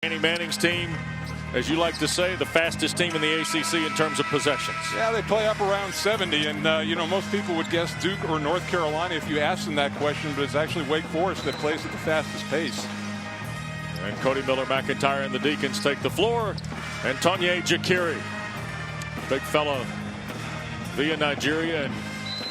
Danny Manning's team, as you like to say, the fastest team in the ACC in terms of possessions. Yeah, they play up around 70, and you know, most people would guess Duke or North Carolina if you asked them that question, but it's actually Wake Forest that plays at the fastest pace. And Cody Miller-McIntyre and the Deacons take the floor, and Tonye Jakiri, big fella via Nigeria and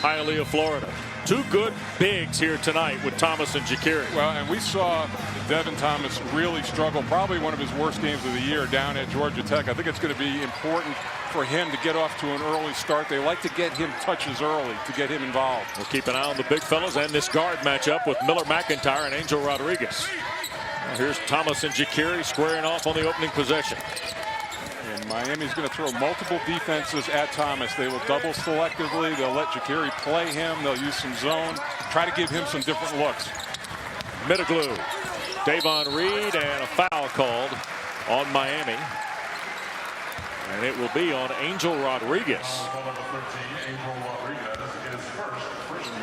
Hialeah, Florida. Two good bigs here tonight with Thomas and Jakiri. Well, and we saw Devin Thomas really struggle, probably one of his worst games of the year down at Georgia Tech. I think it's going to be important for him to get off to an early start. They like to get him touches early to get him involved. We'll keep an eye on the big fellas and this guard matchup with Miller-McIntyre and Angel Rodriguez. Now here's Thomas and Jakiri squaring off on the opening possession. And Miami's going to throw multiple defenses at Thomas. They will double selectively. They'll let Jakiri play him. They'll use some zone, try to give him some different looks. Middleglue, Davon Reed, and a foul called on Miami. And it will be on Angel Rodriguez.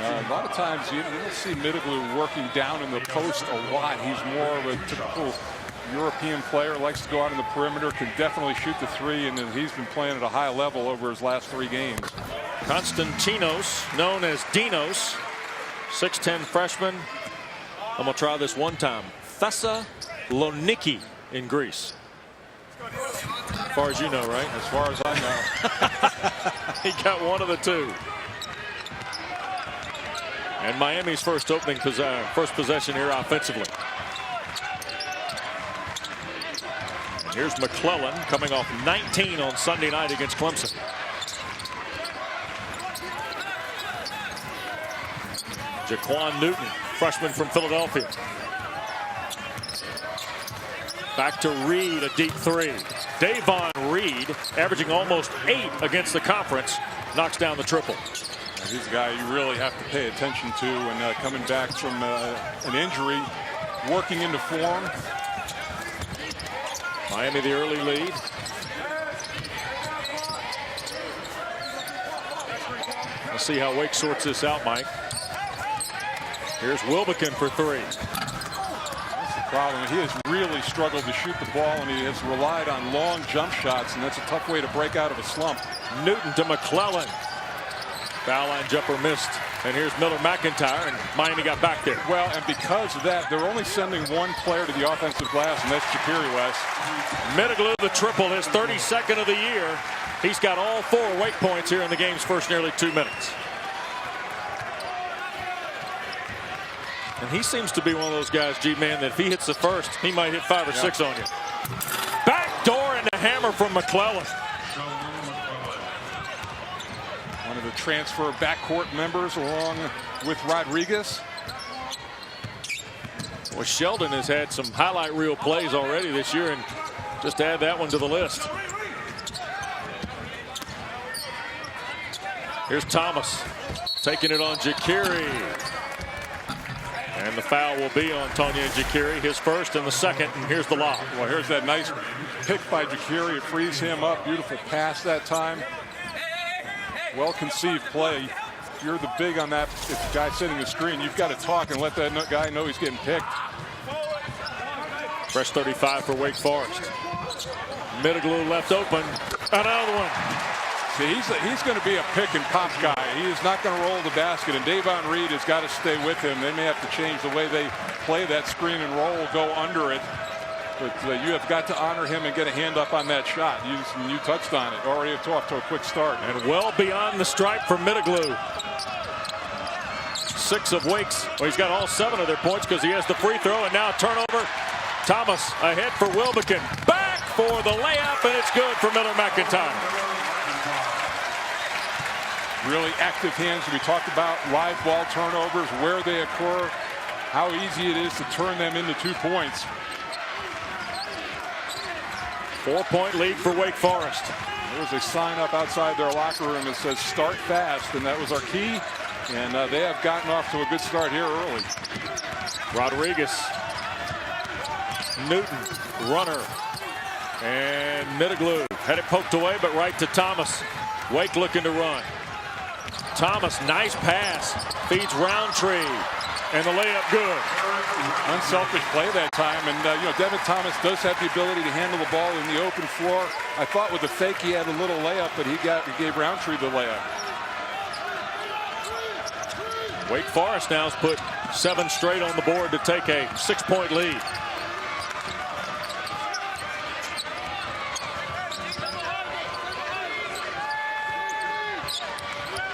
A lot of times you don't see Middleglue working down in the post a lot. He's more of a typical European player, likes to go out on the perimeter, can definitely shoot the three, and he's been playing at a high level over his last 3 games. Konstantinos, known as Dinos, 6'10 freshman. I'm going to try this one time. Thessaloniki in Greece. As far as you know, right? As far as I know. He got one of the two. And Miami's first possession here offensively. And here's McClellan coming off 19 on Sunday night against Clemson. Jaquan Newton, freshman from Philadelphia. Back to Reed, a deep three. Davon Reed, averaging almost 8 against the conference, knocks down the triple. He's a guy you really have to pay attention to, and coming back from an injury, working into form. Miami the early lead. Let's see how Wake sorts this out, Mike. Here's Wilbekin for 3. That's the problem. He has really struggled to shoot the ball, and he has relied on long jump shots, and that's a tough way to break out of a slump. Newton to McClellan. Foul line jumper missed. And here's Miller-McIntyre, and Miami got back there. Well, and because of that, they're only sending one player to the offensive glass, and that's Jakiri West. Middleglue the triple, his 32nd of the year. He's got all 4 Wake points here in the game's first nearly 2 minutes. And he seems to be one of those guys, G-Man, that if he hits the first, he might hit 5 or 6 on you. Back door and a hammer from McClellan. One of the transfer backcourt members along with Rodriguez. Well, Sheldon has had some highlight reel plays already this year, and just add that one to the list. Here's Thomas taking it on Jakiri. And the foul will be on Tonye Jakiri, his first and the second, and here's the lob. Well, here's that nice pick by Jakiri. It frees him up. Beautiful pass that time. Well-conceived play. If you're the big on that, if the guy's setting the screen, you've got to talk and let that guy know he's getting picked. Fresh 35 for Wake Forest. Middleglue left open. Another one. See, he's going to be a pick and pop guy. He is not going to roll the basket, and Davon Reed has got to stay with him. They may have to change the way they play that screen and roll, go under it. But you have got to honor him and get a hand up on that shot. You touched on it. Already off to a quick start. And well beyond the stripe for Middleglue. 6 of Wake's. Well, he's got all 7 of their points because he has the free throw. And now turnover. Thomas ahead for Wilbekin. Back for the layup, and it's good for Miller-McIntyre. Really active hands. We talked about live ball turnovers, where they occur, how easy it is to turn them into 2 points. 4-point lead for Wake Forest. There's a sign up outside their locker room that says start fast, and that was our key. And they have gotten off to a good start here early. Rodriguez. Newton, runner. And Middleglue had it poked away, but right to Thomas. Wake looking to run. Thomas, nice pass. Feeds Roundtree. And the layup good. Unselfish play that time. And, Devin Thomas does have the ability to handle the ball in the open floor. I thought with the fake he had a little layup, but he gave Roundtree the layup. Wake Forest now has put 7 straight on the board to take a 6-point lead.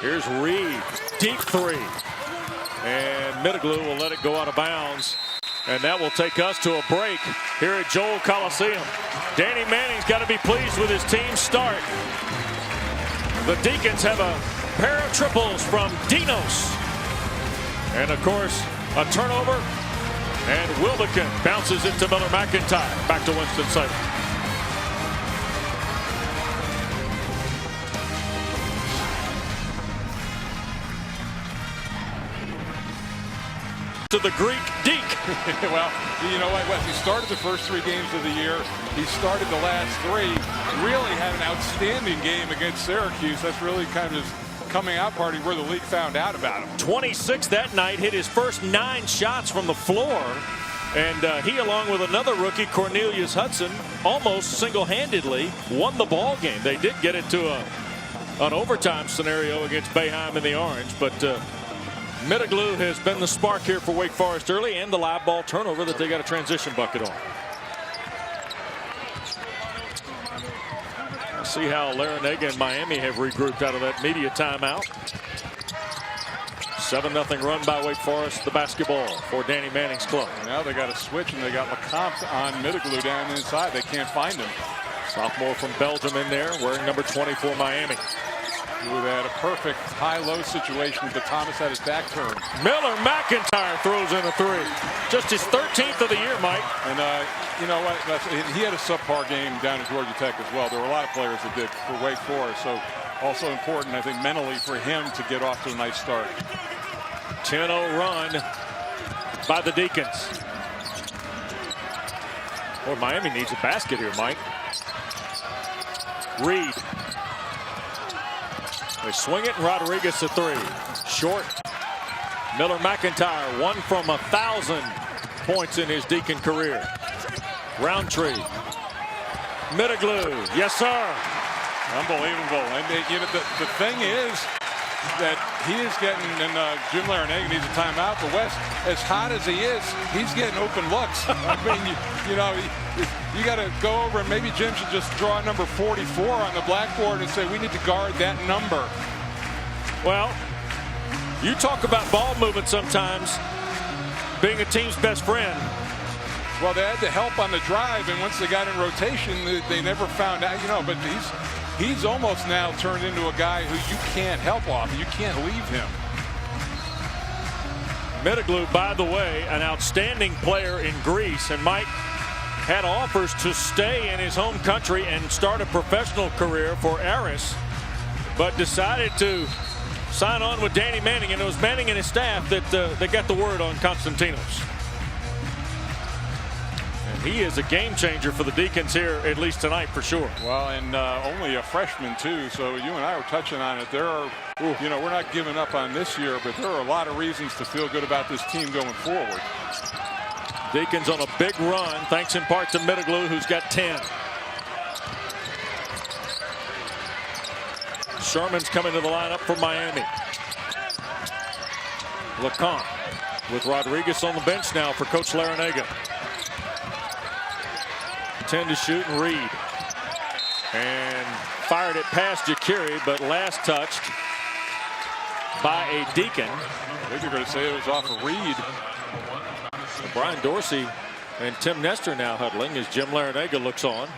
Here's Reed, deep 3. And Middleglue will let it go out of bounds. And that will take us to a break here at Joel Coliseum. Danny Manning's got to be pleased with his team's start. The Deacons have a pair of triples from Dinos. And, of course, a turnover. And Wilbekin bounces it to Miller McIntyre. Back to Winston-Salem. To the Greek Deke. Well, you know what, Wes? He started the first 3 games of the year. He started the last 3. Really had an outstanding game against Syracuse. That's really kind of his coming out party where the league found out about him. 26 that night, hit his first 9 shots from the floor. And he, along with another rookie, Cornelius Hudson, almost single-handedly won the ball game. They did get it to an overtime scenario against Boeheim in the Orange, but Middleglue has been the spark here for Wake Forest early, and the live ball turnover that they got a transition bucket on. See how Larrañaga and Miami have regrouped out of that media timeout. 7-0 run by Wake Forest, the basketball for Danny Manning's club. Now they got a switch, and they got LeCompte on Middleglue down inside. They can't find him. Sophomore from Belgium in there, wearing number 20 for Miami. With a perfect high-low situation, but Thomas had his back turned. Miller McIntyre throws in a 3. Just his 13th of the year, Mike. And you know what? He had a subpar game down at Georgia Tech as well. There were a lot of players that did for Wake Forest. So also important, I think, mentally for him to get off to a nice start. 10-0 run by the Deacons. Boy, Miami needs a basket here, Mike. Reed. They swing it, and Rodriguez a 3. Short. Miller McIntyre, 1 from 1,000 points in his Deacon career. Roundtree. Middleglue. Yes, sir. Unbelievable. And the thing is that he is getting, and Jim Larrañaga needs a timeout. The West, as hot as he is, he's getting open looks. I mean, you got to go over, and maybe Jim should just draw number 44 on the blackboard and say we need to guard that number. Well, you talk about ball movement sometimes being a team's best friend. Well, they had the help on the drive, and once they got in rotation, they never found out, but he's almost now turned into a guy who you can't help off. You can't leave him. Middleglue, by the way, an outstanding player in Greece, and Mike had offers to stay in his home country and start a professional career for Aris, but decided to sign on with Danny Manning, and it was Manning and his staff that got the word on Konstantinos. And he is a game changer for the Deacons here, at least tonight, for sure. Well, and only a freshman, too, so you and I were touching on it. There are, we're not giving up on this year, but there are a lot of reasons to feel good about this team going forward. Deacons on a big run, thanks in part to Middleglue, who's got 10. Sherman's coming to the lineup for Miami. LeCompte with Rodriguez on the bench now for Coach Larrañaga. 10 to shoot, and Reed. And fired it past Jekiri, but last touched by a Deacon. I think you're going to say it was off of Reed. Brian Dorsey and Tim Nestor now huddling as Jim Larrañaga looks on.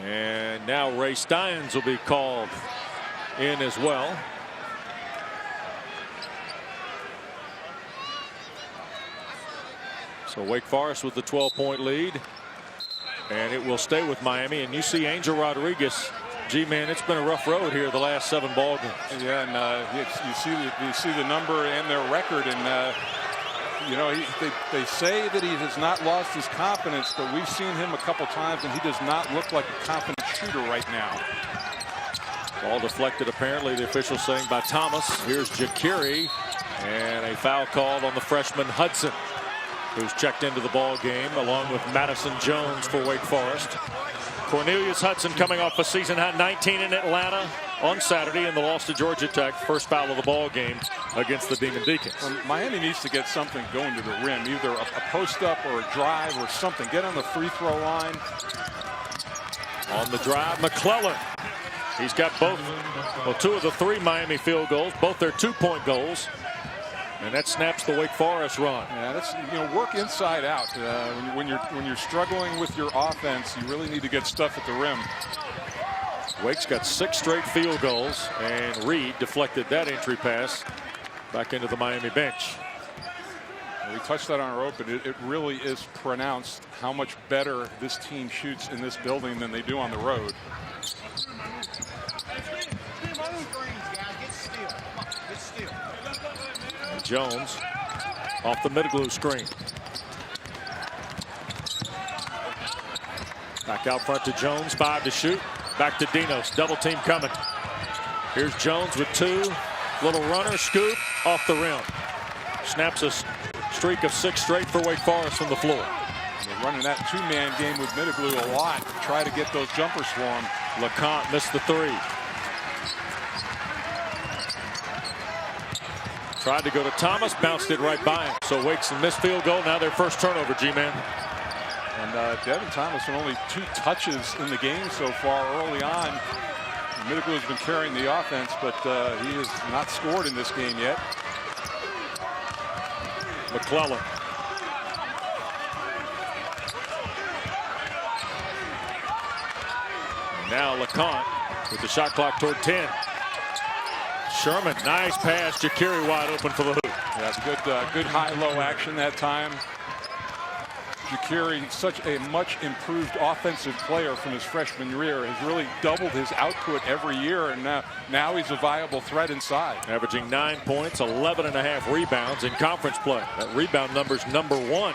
And now Ray Steins will be called in as well. So Wake Forest with the 12-point lead. And it will stay with Miami. And you see Angel Rodriguez. Gee, man, it's been a rough road here the last 7 ball games. Yeah, and you see the number and their record, and they say that he has not lost his confidence, but we've seen him a couple times, and he does not look like a confident shooter right now. Ball deflected, apparently, the official saying, by Thomas. Here's Jekiri, And a foul called on the freshman Hudson, who's checked into the ball game along with Madison Jones for Wake Forest. Cornelius Hudson coming off a season high 19 in Atlanta on Saturday in the loss to Georgia Tech. First foul of the ball game against the Demon Deacons. Well, Miami needs to get something going to the rim, either a post up or a drive or something. Get on the free throw line. On the drive, McClellan. He's got both, well, 2 of the 3 Miami field goals, both their 2-point goals. And that snaps the Wake Forest run. Yeah, that's, work inside out. When you're struggling with your offense, you really need to get stuff at the rim. Wake's got 6 straight field goals, and Reed deflected that entry pass back into the Miami bench. We touched that on our open. It really is pronounced how much better this team shoots in this building than they do on the road. Jones off the Middleglue screen. Back out front to Jones, 5 to shoot. Back to Dinos, double team coming. Here's Jones with 2. Little runner, scoop, off the rim. Snaps a streak of 6 straight for Wake Forest from the floor. They're running that 2-man game with Middleglue a lot to try to get those jumpers for him. LeConte missed the 3. Tried to go to Thomas, bounced it right by him. So Wake's a missed field goal. Now their first turnover, G-Man. And Devin Thomas with only 2 touches in the game so far early on. Middleglue has been carrying the offense, but he has not scored in this game yet. McClellan. And now LeConte with the shot clock toward 10. Sherman, nice pass. Ja'Carri wide open for the hoop. Yeah, good high-low action that time. Ja'Carri, such a much improved offensive player from his freshman year, has really doubled his output every year, and now he's a viable threat inside. Averaging 9 points, 11.5 rebounds in conference play. That rebound number's #1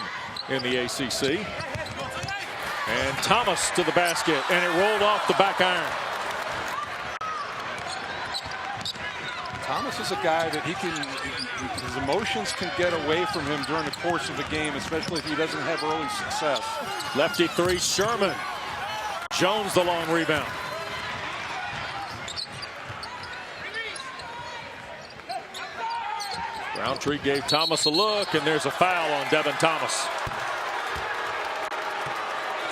in the ACC. And Thomas to the basket, and it rolled off the back iron. Thomas is a guy that his emotions can get away from him during the course of the game, especially if he doesn't have early success. Lefty 3, Sherman. Jones the long rebound. Roundtree gave Thomas a look, and there's a foul on Devin Thomas.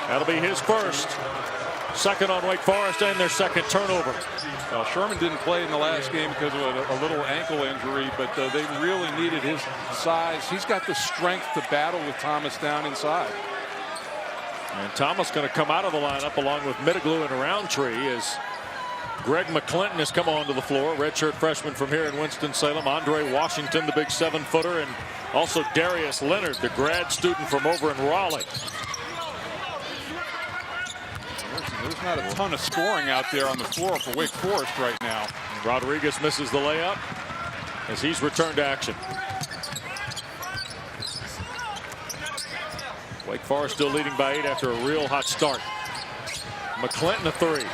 That'll be his first. Second on Wake Forest, and their second turnover. Well, Sherman didn't play in the last game because of a little ankle injury, but they really needed his size. He's got the strength to battle with Thomas down inside. And Thomas going to come out of the lineup along with Middleglue and Roundtree as Greg McClinton has come onto the floor. Redshirt freshman from here in Winston-Salem. Andre Washington, the big 7-footer, and also Darius Leonard, the grad student from over in Raleigh. There's not a ton of scoring out there on the floor for Wake Forest right now. Rodriguez misses the layup as he's returned to action. Wake Forest still leading by 8 after a real hot start. McClinton a 3.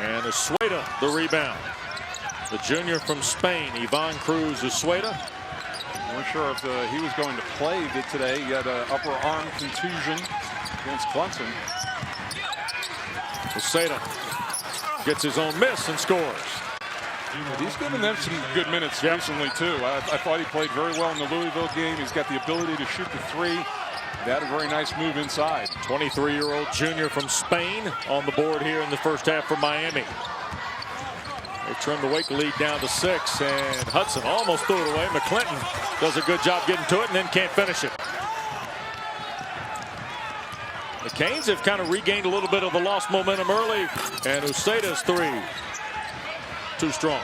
And Usueda the rebound. The junior from Spain, Ivan Cruz Usueda. We're sure if he was going to play today. He had an upper arm contusion against Clemson. Usueda gets his own miss and scores. He's given them some good minutes recently, too. I thought he played very well in the Louisville game. He's got the ability to shoot the 3. He had a very nice move inside. 23-year-old junior from Spain on the board here in the first half for Miami. They trimmed the Wake lead down to 6, and Hudson almost threw it away. McClinton does a good job getting to it and then can't finish it. The Canes have kind of regained a little bit of the lost momentum early, and Usueda's 3 too strong.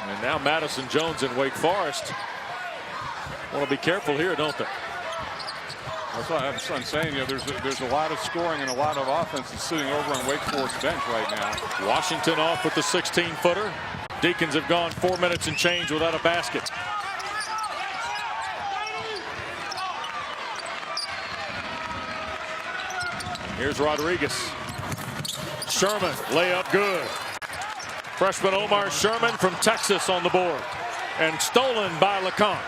And now Madison Jones and Wake Forest want to be careful here, don't they? That's what I'm saying. There's a lot of scoring and a lot of offense that's sitting over on Wake Forest bench right now. Washington off with the 16-footer. Deacons have gone 4 minutes and change without a basket. Here's Rodriguez. Sherman, layup good. Freshman Omar Sherman from Texas on the board. And stolen by LeConte.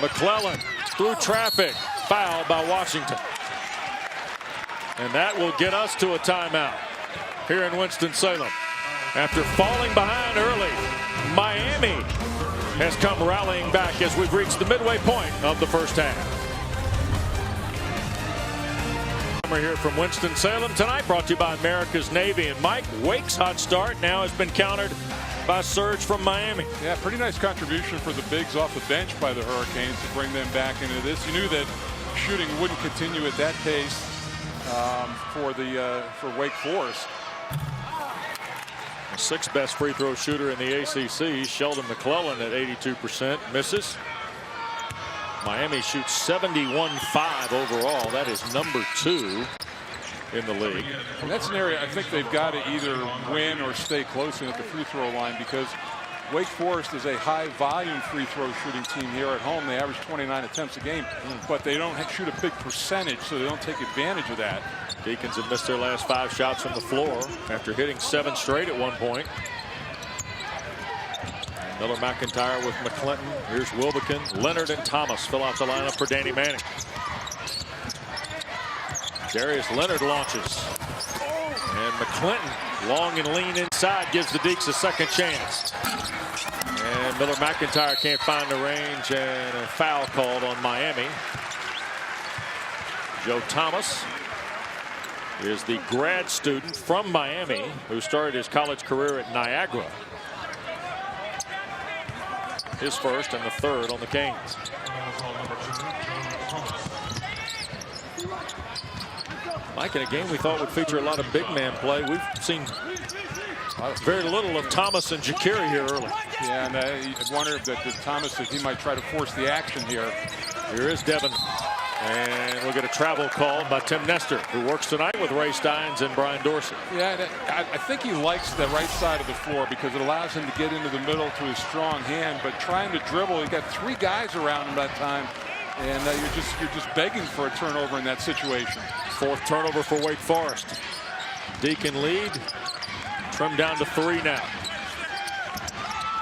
McClellan through traffic. Foul by Washington. And that will get us to a timeout here in Winston-Salem. After falling behind early, Miami has come rallying back as we've reached the midway point of the first half. We're here from Winston-Salem tonight, brought to you by America's Navy. And Mike, Wake's hot start now has been countered by surge from Miami. Yeah, pretty nice contribution for the bigs off the bench by the Hurricanes to bring them back into this. You knew that shooting wouldn't continue at that pace for Wake Forest. The sixth best free throw shooter in the ACC, Sheldon McClellan at 82%, misses. Miami shoots 71.5 overall. That is number 2 in the league. And that's an area I think they've got to either win or stay close in at the free throw line, because Wake Forest is a high volume free throw shooting team here at home. They average 29 attempts a game, but they don't shoot a big percentage, so they don't take advantage of that. Deacons have missed their last 5 shots from the floor after hitting 7 straight at one point. Miller McIntyre with McClinton. Here's Wilbekin. Leonard and Thomas fill out the lineup for Danny Manning. Darius Leonard launches. And McClinton, long and lean inside, gives the Deacs a second chance. And Miller McIntyre can't find the range, and a foul called on Miami. Joe Thomas is the grad student from Miami who started his college career at Niagara. His first and the third on the Canes. Mike, in a game we thought would feature a lot of big man play, we've seen very little of Thomas and Jacuri here early. Yeah, and I wonder if Thomas, if he might try to force the action here. Here is Devin. And we'll get a travel called by Tim Nestor, who works tonight with Ray Steins and Brian Dorsey. Yeah, I think he likes the right side of the floor because it allows him to get into the middle to his strong hand. But trying to dribble, he got 3 guys around him that time, and you're just begging for a turnover in that situation. 4th turnover for Wake Forest. Deacon lead, trimmed down to 3 now.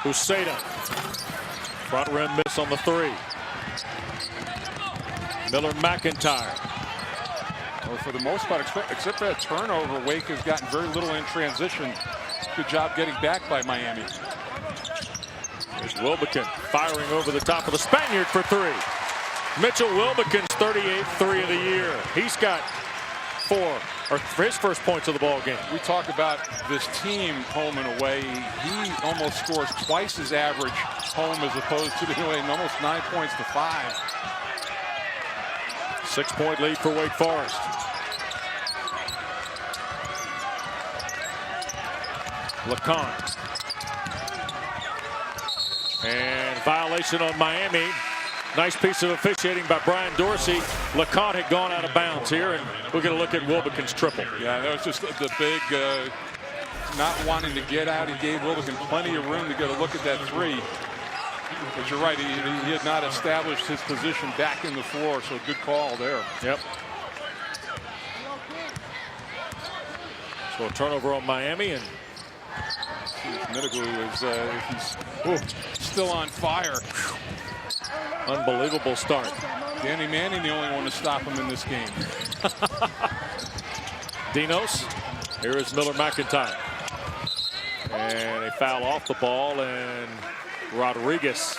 Uceda, front rim miss on the 3. Miller McIntyre. Well, for the most part, except for that turnover, Wake has gotten very little in transition. Good job getting back by Miami. There's Wilbekin firing over the top of the Spaniard for 3. Mitchell Wilbekin's 38th 3 of the year. He's got 4, or for his first points of the ball game. We talk about this team home and away. He almost scores twice his average home as opposed to the away, and almost 9 points to 5. 6-point lead for Wake Forest. LeConte. And violation on Miami. Nice piece of officiating by Brian Dorsey. LeConte had gone out of bounds here, and we're going to look at Wilbekin's triple. Yeah, that was just the big not wanting to get out. He gave Wilbekin plenty of room to get a look at that 3. But you're right, he had not established his position back in the floor, so good call there. Yep. So a turnover on Miami, and Mitiglu is he's still on fire. Unbelievable start. Danny Manning the only one to stop him in this game. Dinos. Here is Miller McIntyre. And a foul off the ball, and Rodriguez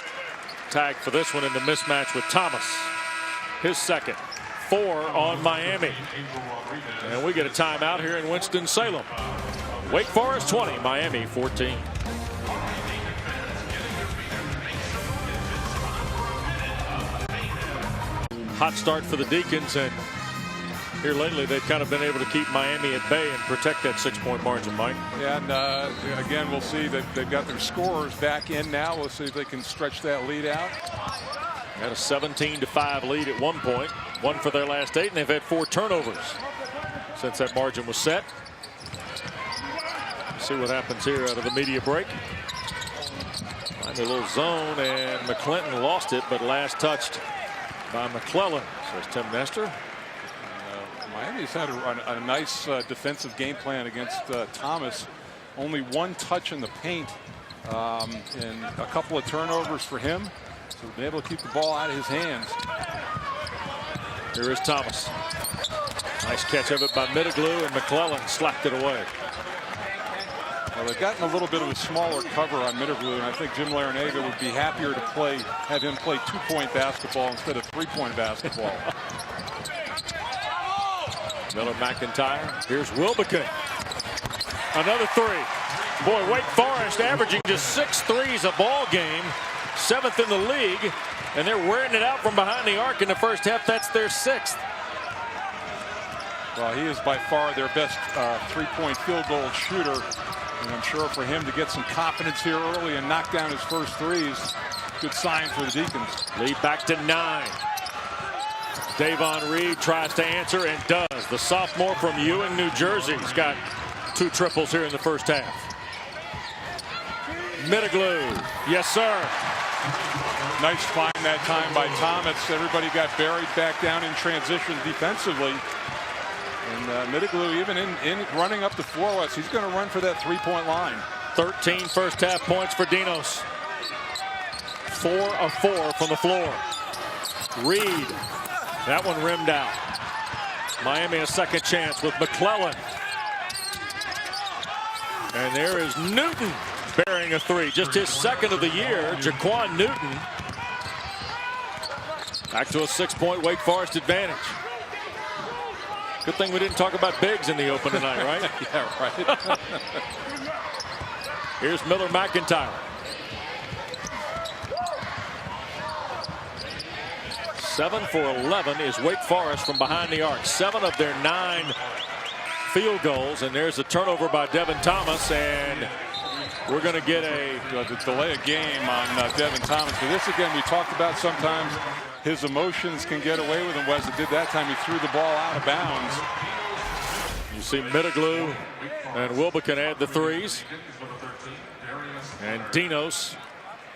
tagged for this one in the mismatch with Thomas. His second. 4 on Miami. And we get a timeout here in Winston-Salem. Wake Forest 20, Miami 14. Hot start for the Deacons, and here lately they've kind of been able to keep Miami at bay and protect that 6-point margin, Mike. Yeah, and again, we'll see that they've got their scorers back in now. We'll see if they can stretch that lead out. Had a 17-5 lead at one point. 1 for their last 8, and they've had 4 turnovers since that margin was set. See what happens here out of the media break. Find a little zone, and McClinton lost it, but last touched by McClellan, says Tim Nestor. Miami's had a nice defensive game plan against Thomas. only 1 touch in the paint, and a couple of turnovers for him. So be able to keep the ball out of his hands. Here is Thomas. Nice catch of it by Middleglue, and McClellan slapped it away. Well, they've gotten a little bit of a smaller cover on Middleglue, and I think Jim Larrañaga would be happier to have him play 2-point basketball instead of 3-point basketball. Miller McIntyre. Here's Wilbekin. Another 3. Boy, Wake Forest averaging just 6 threes a ball game. 7th in the league. And they're wearing it out from behind the arc in the first half. That's their 6th. Well, he is by far their best 3-point field goal shooter. And I'm sure for him to get some confidence here early and knock down his first threes, good sign for the Deacons. Lead back to 9. Davon Reed tries to answer and does. The sophomore from Ewing, New Jersey. He's got 2 triples here in the first half. Middleglue. Yes, sir. Nice find that time by Thomas. Everybody got buried back down in transition defensively. And Middleglue, even in running up the floor, he's going to run for that 3-point line. 13 first half points for Dinos. 4 of 4 from the floor. Reed. That one rimmed out. Miami a second chance with McClellan. And there is Newton burying a 3. Just his 2nd of the year. Jaquan Newton. Back to a 6-point Wake Forest advantage. Good thing we didn't talk about bigs in the open tonight, right? Yeah, right. Here's Miller McIntyre. 7 for 11 is Wake Forest from behind the arc. 7 of their 9 field goals, and there's a turnover by Devin Thomas, and we're going to get a delay a game on Devin Thomas. But this again, we talked about sometimes his emotions can get away with him. Wes did that time. He threw the ball out of bounds. You see Middleglue and Wilbekin add the 3s, and Dinos,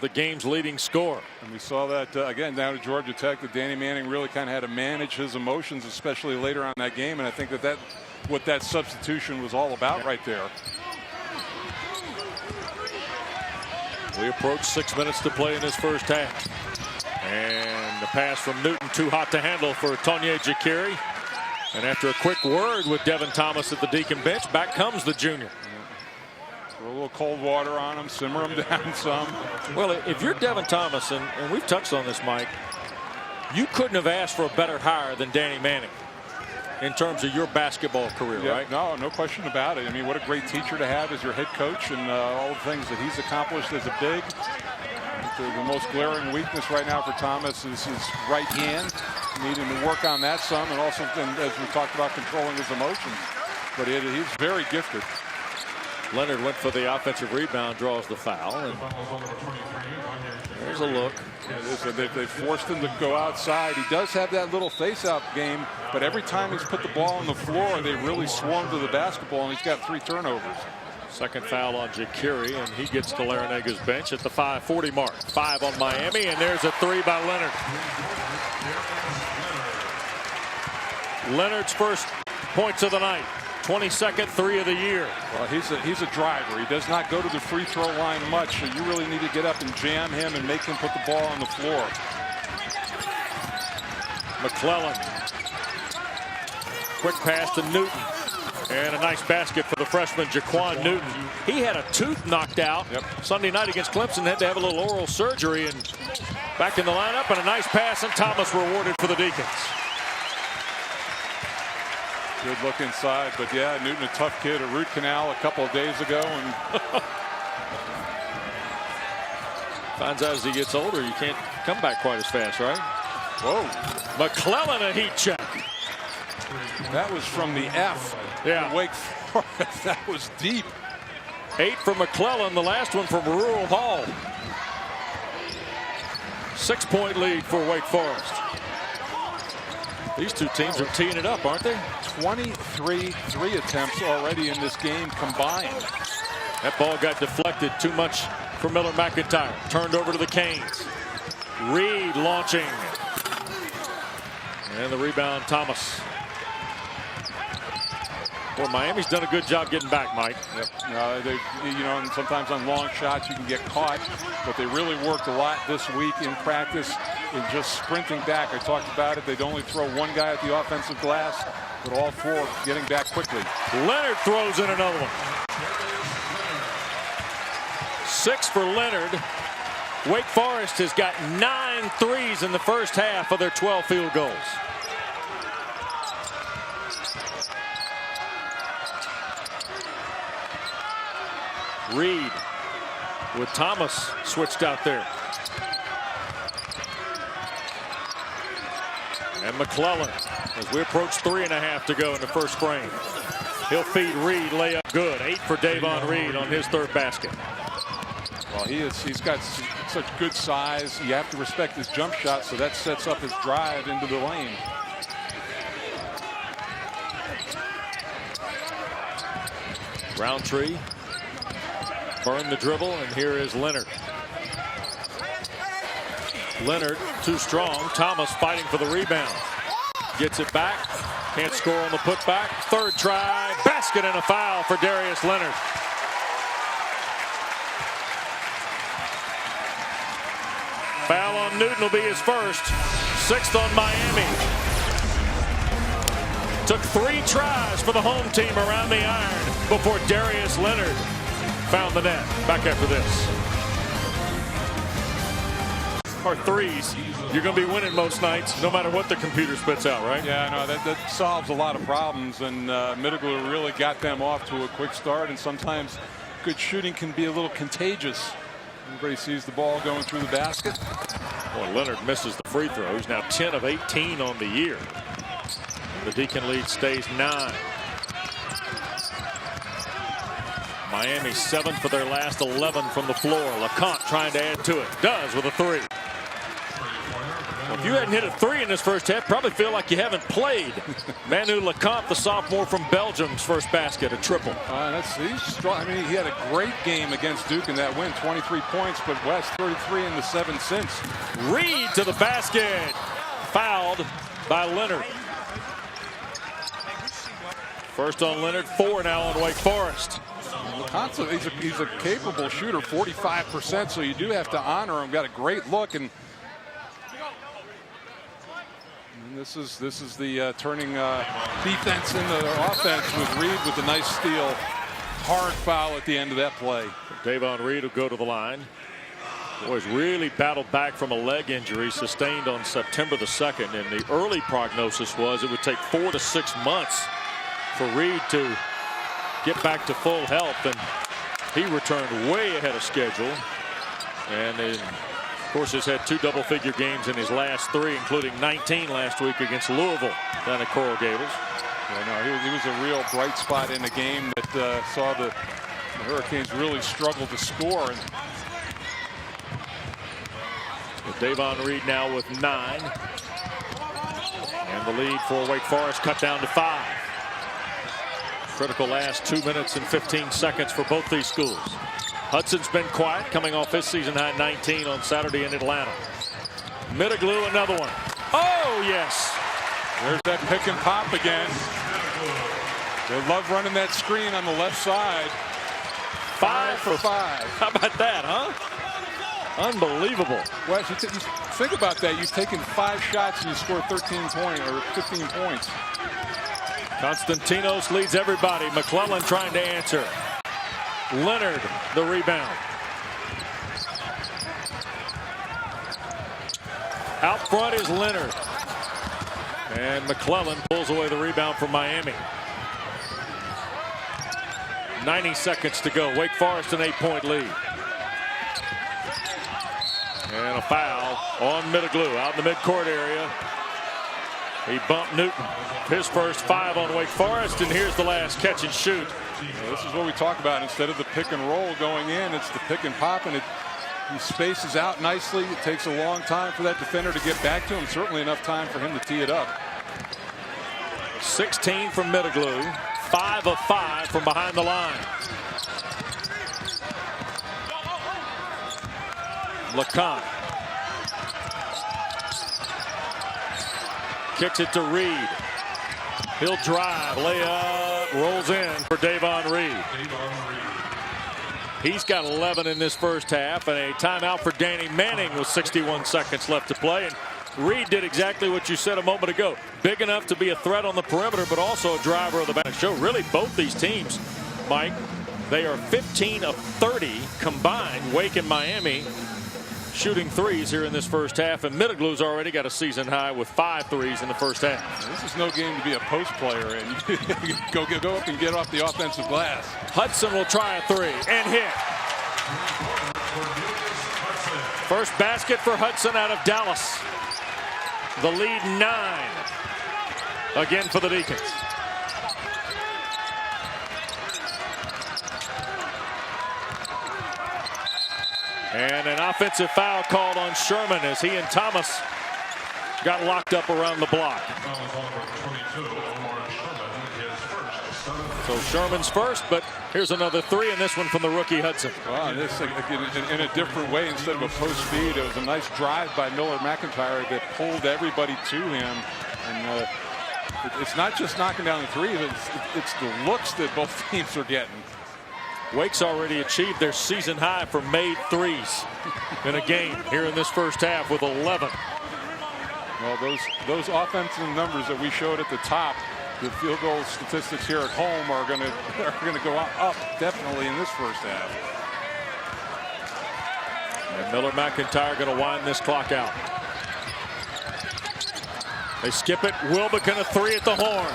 the game's leading scorer. And we saw that again down at Georgia Tech, that Danny Manning really kind of had to manage his emotions, especially later on that game. And I think that what that substitution was all about right there. We approach 6 minutes to play in this first half. And the pass from Newton, too hot to handle for Tonye Jakiri. And after a quick word with Devin Thomas at the Deacon bench, back comes the junior. Throw a little cold water on him, simmer him down some. Well, if you're Devin Thomas, and we've touched on this, Mike, you couldn't have asked for a better hire than Danny Manning in terms of your basketball career, right? No question about it. I mean, what a great teacher to have as your head coach, and all the things that he's accomplished as a big. The most glaring weakness right now for Thomas is his right hand. Needing to work on that some, and also, as we talked about, controlling his emotions. But he's very gifted. Leonard went for the offensive rebound, draws the foul, and there's a look. They forced him to go outside. He does have that little face-out game, but every time he's put the ball on the floor, they really swarm to the basketball, and he's got 3 turnovers. Second foul on Jakiri, and he gets to Larrañaga's bench at the 5:40 mark. 5 on Miami, and there's a 3 by Leonard. Leonard's first points of the night. 22nd 3 of the year. Well, he's a driver. He does not go to the free throw line much, so you really need to get up and jam him and make him put the ball on the floor. McClellan. Quick pass to Newton. And a nice basket for the freshman Jaquan Newton. He had a tooth knocked out Sunday night against Clemson. Had to have a little oral surgery, and back in the lineup, and a nice pass, and Thomas rewarded for the Deacons. Good look inside, but yeah, Newton, a tough kid, a root canal a couple of days ago, and finds out as he gets older you can't come back quite as fast, right? Whoa. McClellan, a heat check. That was from the F. Yeah. Wake Forest. That was deep. 8 for McClellan, the last one from Rural Hall. 6-point lead for Wake Forest. These two teams are teeing it up, aren't they? 23 3 attempts already in this game combined. That ball got deflected too much for Miller McIntyre. Turned over to the Canes. Reed launching. And the rebound, Thomas. Well, Miami's done a good job getting back, Mike. Yep. And sometimes on long shots you can get caught, but they really worked a lot this week in practice in just sprinting back. I talked about it. They'd only throw one guy at the offensive glass, but all four getting back quickly. Leonard throws in another one. 6 for Leonard. Wake Forest has got 9 threes in the first half of their 12 field goals. Reed with Thomas switched out there. And McClellan as we approach 3.5 to go in the first frame. He'll feed Reed, layup good. 8 for Davon Reed on his third basket. Well, he's got such good size. You have to respect his jump shot, so that sets up his drive into the lane. Roundtree burned the dribble, and here is Leonard. Leonard too strong. Thomas fighting for the rebound. Gets it back. Can't score on the putback. Third try. Basket and a foul for Darius Leonard. Foul on Newton will be his first. 6th on Miami. Took 3 tries for the home team around the iron before Darius Leonard found the net. Back after this. Or threes, you're going to be winning most nights, no matter what the computer spits out, right? Yeah, no, that solves a lot of problems, and Middleglue really got them off to a quick start, and sometimes good shooting can be a little contagious. Everybody sees the ball going through the basket. Boy, Leonard misses the free throw. He's now 10 of 18 on the year. The Deacon lead stays 9. Miami 7 for their last 11 from the floor. LeConte trying to add to it. Does with a 3. Well, if you hadn't hit a 3 in this first half, probably feel like you haven't played. Manu LeConte, the sophomore from Belgium's first basket, a triple. He's strong. I mean, he had a great game against Duke in that win, 23 points, but West 33 in the 7 since. Reed to the basket. Fouled by Leonard. First on Leonard, 4 now on Wake Forest. He's a capable shooter, 45%, so you do have to honor him. Got a great look, and this is the turning defense into offense with Reed with a nice steal. Hard foul at the end of that play. Davon Reed will go to the line. Boys really battled back from a leg injury sustained on September the 2nd, and the early prognosis was it would take 4 to 6 months for Reed to get back to full health, and he returned way ahead of schedule, and of course has had 2 double-figure games in his last 3, including 19 last week against Louisville down at Coral Gables. Yeah, no, he was a real bright spot in a game that saw the Hurricanes really struggle to score. And Davon Reed now with 9, and the lead for Wake Forest cut down to 5. Critical last 2 minutes and 15 seconds for both these schools. Hudson's been quiet, coming off his season high 19 on Saturday in Atlanta. Middleglue, another one. Oh, yes. There's that pick and pop again. They love running that screen on the left side. 5 for 5. How about that, huh? Unbelievable. Well, you think about that. You've taken 5 shots and you scored 13 points or 15 points. Constantinos leads everybody. McClellan trying to answer. Leonard the rebound. Out front is Leonard. And McClellan pulls away the rebound from Miami. 90 seconds to go. Wake Forest an 8-point lead. And a foul on Middleglue out in the midcourt area. He bumped Newton. His first 5 on Wake Forest, and here's the last catch and shoot. Well, this is what we talk about. Instead of the pick and roll going in, it's the pick and pop, and he spaces out nicely. It takes a long time for that defender to get back to him. Certainly enough time for him to tee it up. 16 from Middleglue, 5 of 5 from behind the line. LeConte kicks it to Reed. He'll drive, lay up, rolls in for Davon Reed. He's got 11 in this first half, and a timeout for Danny Manning with 61 seconds left to play. And Reed did exactly what you said a moment ago. Big enough to be a threat on the perimeter, but also a driver of the back. Show really both these teams, Mike, they are 15 of 30 combined, Wake and Miami, shooting threes here in this first half. And Middleglu's already got a season high with 5 threes in the first half. This is no game to be a post player in. go up and get off the offensive glass. Hudson will try a 3 and hit. First basket for Hudson out of Dallas. The lead 9 again for the Deacons. And an offensive foul called on Sherman as he and Thomas got locked up around the block. So Sherman's first, but here's another 3, and this one from the rookie Hudson. Wow, this in a different way. Instead of a post feed, it was a nice drive by Miller McIntyre that pulled everybody to him. And it's not just knocking down the 3, it's the looks that both teams are getting. Wake's already achieved their season high for made threes in a game here in this first half with 11. Well, those offensive numbers that we showed at the top, the field goal statistics here at home are going to go up definitely in this first half. And Miller McIntyre going to wind this clock out. They skip it. Wilbekin a 3 at the horn,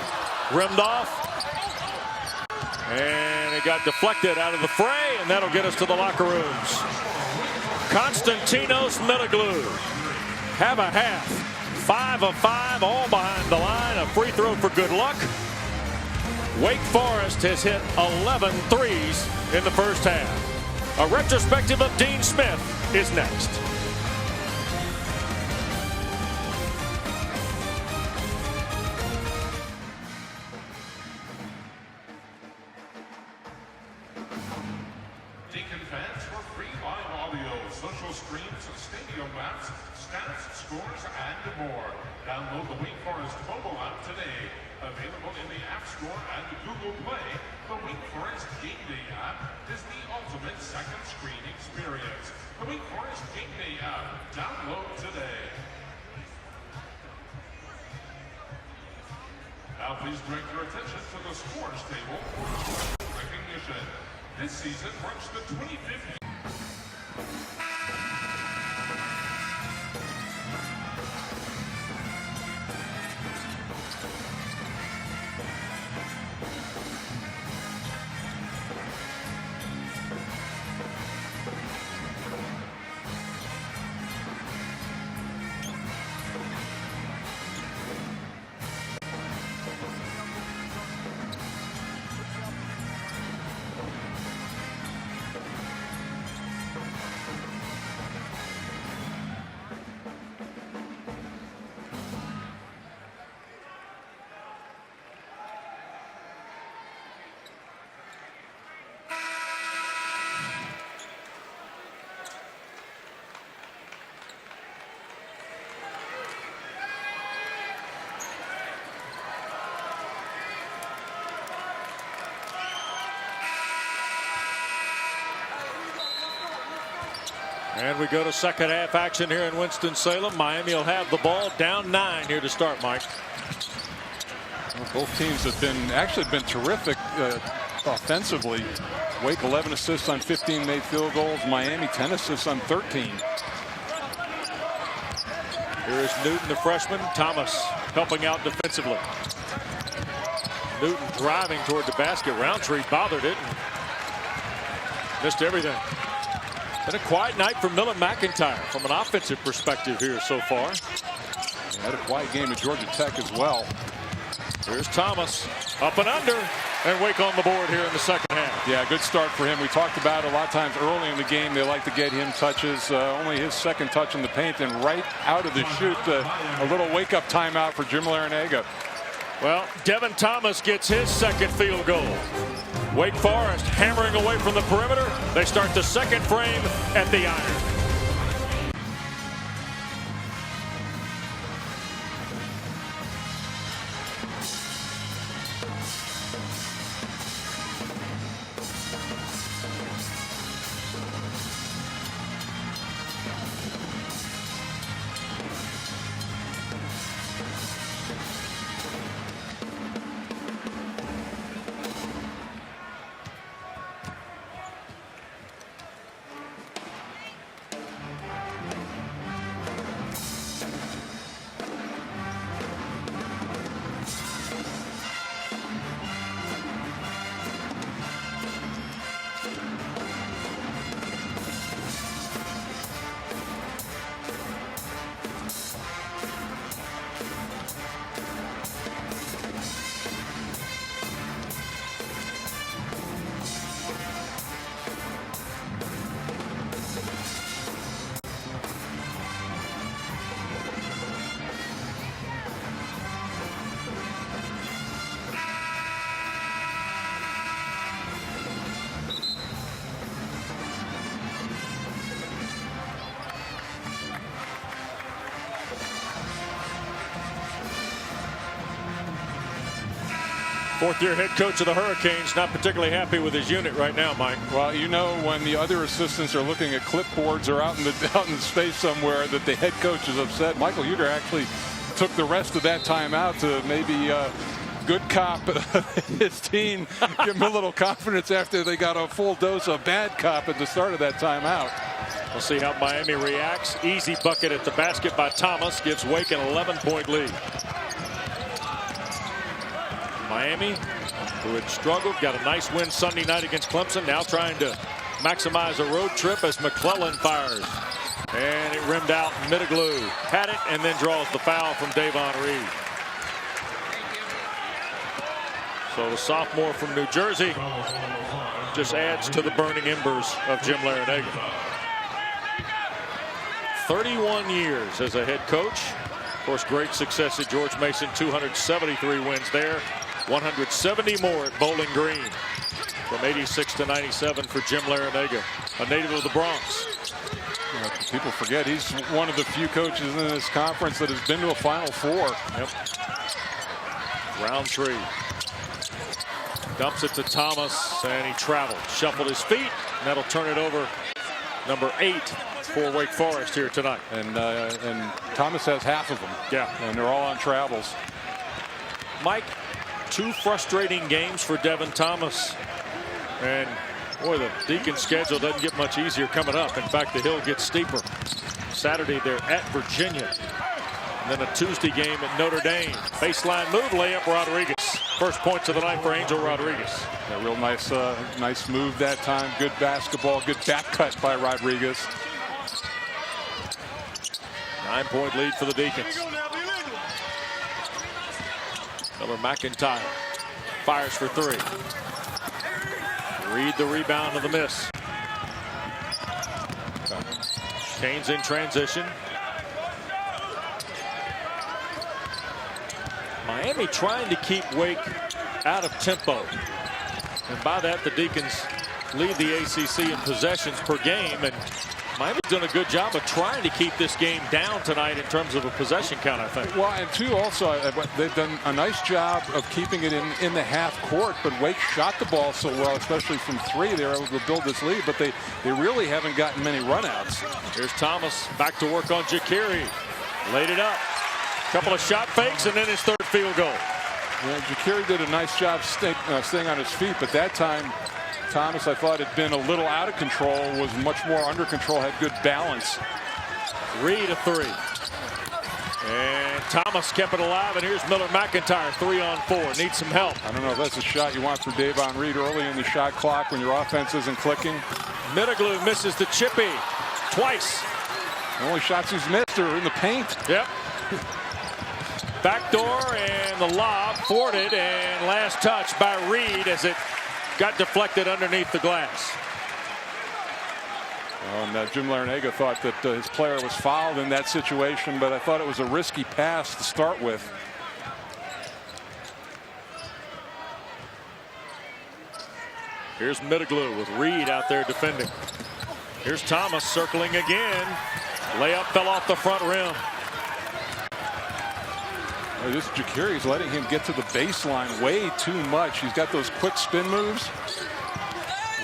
rimmed off. And it got deflected out of the fray, and that'll get us to the locker rooms. Konstantinos Middleglu have a half. 5 of 5, all behind the line. A free throw for good luck. Wake Forest has hit 11 threes in the first half. A retrospective of Dean Smith is next. Deacon fans for free live audio, social streams, stadium maps, stats, scores, and more. Download the Wake Forest mobile app today. Available in the App Store and Google Play, the Wake Forest Game Day app is the ultimate second screen experience. The Wake Forest Game Day app. Download today. Now please direct your attention to the scores table for recognition. This season marks the 2015. And we go to second half action here in Winston-Salem. Miami will have the ball, down 9 here to start, Mike. Well, both teams have been terrific offensively. Wake 11 assists on 15 made field goals. Miami 10 assists on 13. Here is Newton, the freshman. Thomas helping out defensively. Newton driving toward the basket. Roundtree bothered it and missed everything. Been a quiet night for Miller McIntyre from an offensive perspective here so far. He had a quiet game at Georgia Tech as well. Here's Thomas up and under, and Wake on the board here in the second half. Yeah, good start for him. We talked about it a lot of times early in the game. They like to get him touches. Only his second touch in the paint, and right out of the chute, a little wake-up timeout for Jim Larinaga. Well, Devin Thomas gets his second field goal. Wake Forest hammering away from the perimeter. They start the second frame at the iron. Fourth-year head coach of the Hurricanes, not particularly happy with his unit right now, Mike. Well, you know, when the other assistants are looking at clipboards or out in the space somewhere that the head coach is upset. Michael Hutter actually took the rest of that time out to maybe good cop his team, give him a little confidence after they got a full dose of bad cop at the start of that timeout. We'll see how Miami reacts. Easy bucket at the basket by Thomas gives Wake an 11-point lead. Miami, who had struggled, got a nice win Sunday night against Clemson, now trying to maximize a road trip as McClellan fires. And it rimmed out. Middleglue had it and then draws the foul from Davon Reed. So the sophomore from New Jersey just adds to the burning embers of Jim Larrañaga. 31 years as a head coach. Of course, great success at George Mason, 273 wins there. 170 more at Bowling Green. From 86 to 97 for Jim Larrañaga, a native of the Bronx. People forget he's one of the few coaches in this conference that has been to a Final Four. Yep. Roundtree dumps it to Thomas, and he traveled, shuffled his feet, and that'll turn it over. Number 8 for Wake Forest here tonight. And Thomas has half of them. Yeah. And they're all on travels. Mike, 2 frustrating games for Devin Thomas. And boy, the Deacons schedule doesn't get much easier coming up. In fact, the hill gets steeper. Saturday, they're at Virginia. And then a Tuesday game at Notre Dame. Baseline move, layup, Rodriguez. First points of the night for Angel Rodriguez. A real nice move that time. Good basketball, good back cut by Rodriguez. 9-point lead for the Deacons. Miller McIntyre fires for 3. Reed the rebound of the miss. Canes in transition. Miami trying to keep Wake out of tempo. And by that, the Deacons lead the ACC in possessions per game. And Miami's done a good job of trying to keep this game down tonight in terms of a possession count, I think. Well, and two, also, they've done a nice job of keeping it in the half court, but Wake shot the ball so well, especially from 3. They were able to build this lead, but they really haven't gotten many runouts. Here's Thomas back to work on Jacuri. Laid it up. Couple of shot fakes, and then his 3rd field goal. Yeah, Jacuri did a nice job staying on his feet, but that time, Thomas, I thought, had been a little out of control, was much more under control, had good balance. Reed a 3. And Thomas kept it alive, and here's Miller McIntyre, 3-on-4. Needs some help. I don't know if that's a shot you want for Davon Reed early in the shot clock when your offense isn't clicking. Middleglue misses the chippy twice. The only shots he's missed are in the paint. Yep. Backdoor and the lob thwarted, and last touch by Reed as it got deflected underneath the glass. And Jim Larrañaga thought that his player was fouled in that situation, but I thought it was a risky pass to start with. Here's Middleglue with Reed out there defending. Here's Thomas circling again. Layup fell off the front rim. This Jacuri's letting him get to the baseline way too much. He's got those quick spin moves.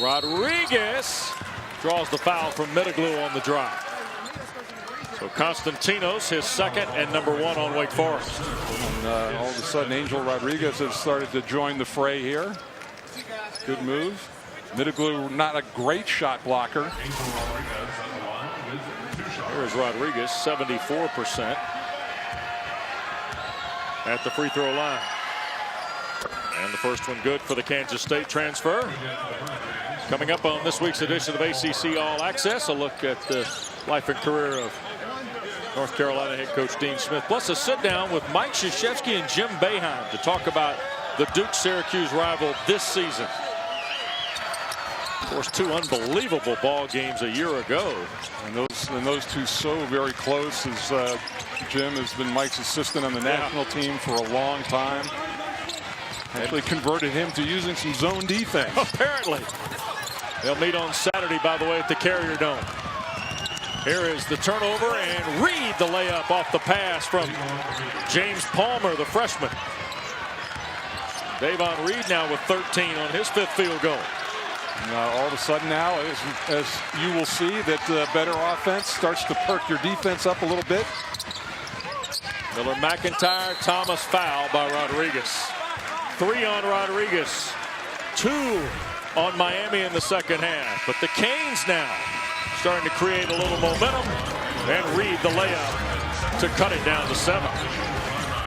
Rodriguez draws the foul from Middleglue on the drive. So Constantinos, his 2nd and number 1 on Wake Forest. And all of a sudden, Angel Rodriguez has started to join the fray here. Good move. Middleglue, not a great shot blocker. Here's Rodriguez, 74%. At the free throw line. And the first one good for the Kansas State transfer. Coming up on this week's edition of ACC All Access, a look at the life and career of North Carolina head coach Dean Smith, plus a sit down with Mike Krzyzewski and Jim Boeheim to talk about the Duke-Syracuse rival this season. Of course, 2 unbelievable ball games a year ago. And those two so very close, as Jim has been Mike's assistant on the national team for a long time. Actually converted him to using some zone defense. Apparently. They'll meet on Saturday, by the way, at the Carrier Dome. Here is the turnover, and Reed the layup off the pass from James Palmer, the freshman. Davon Reed now with 13 on his 5th field goal. All of a sudden now, as you will see, that better offense starts to perk your defense up a little bit. Miller, McIntyre, Thomas, foul by Rodriguez. 3 on Rodriguez, 2 on Miami in the second half. But the Canes now starting to create a little momentum, and Reed the layup to cut it down to 7.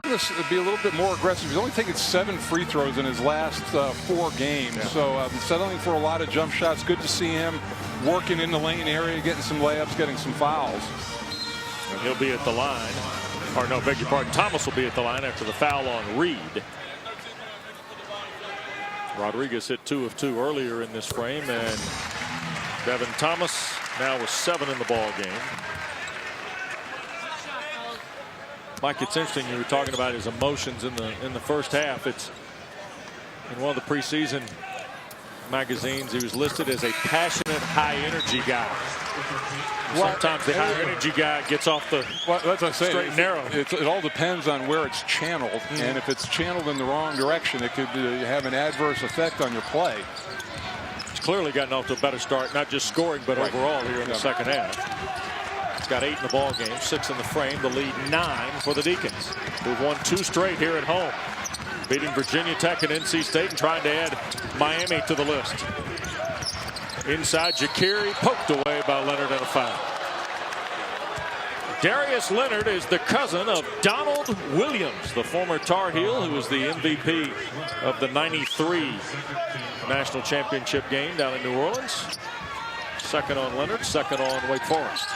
This would be a little bit more aggressive. He's only taken 7 free throws in his last 4 games. Yeah. So settling for a lot of jump shots. Good to see him working in the lane area, getting some layups, getting some fouls. And he'll be at the line. Or no, beg your pardon. Thomas will be at the line after the foul on Reed. Rodriguez hit 2 of 2 earlier in this frame, and Devin Thomas now with 7 in the ball game. Mike, it's interesting you were talking about his emotions in the first half. It's in one of the preseason magazines he was listed as a passionate, high energy guy. Sometimes the high energy guy gets off the straight and narrow. It all depends on where it's channeled, and if it's channeled in the wrong direction, it could have an adverse effect on your play. He's clearly gotten off to a better start, not just scoring, but overall here in the second half. He's got 8 in the ball game, 6 in the frame. The lead 9 for the Deacons, who've won 2 straight here at home, beating Virginia Tech and NC State and trying to add Miami to the list. Inside, Ja'Carri poked away by Leonard and a foul. Darius Leonard is the cousin of Donald Williams, the former Tar Heel who was the MVP of the '93 national championship game down in New Orleans. Second on Leonard, second on Wake Forest.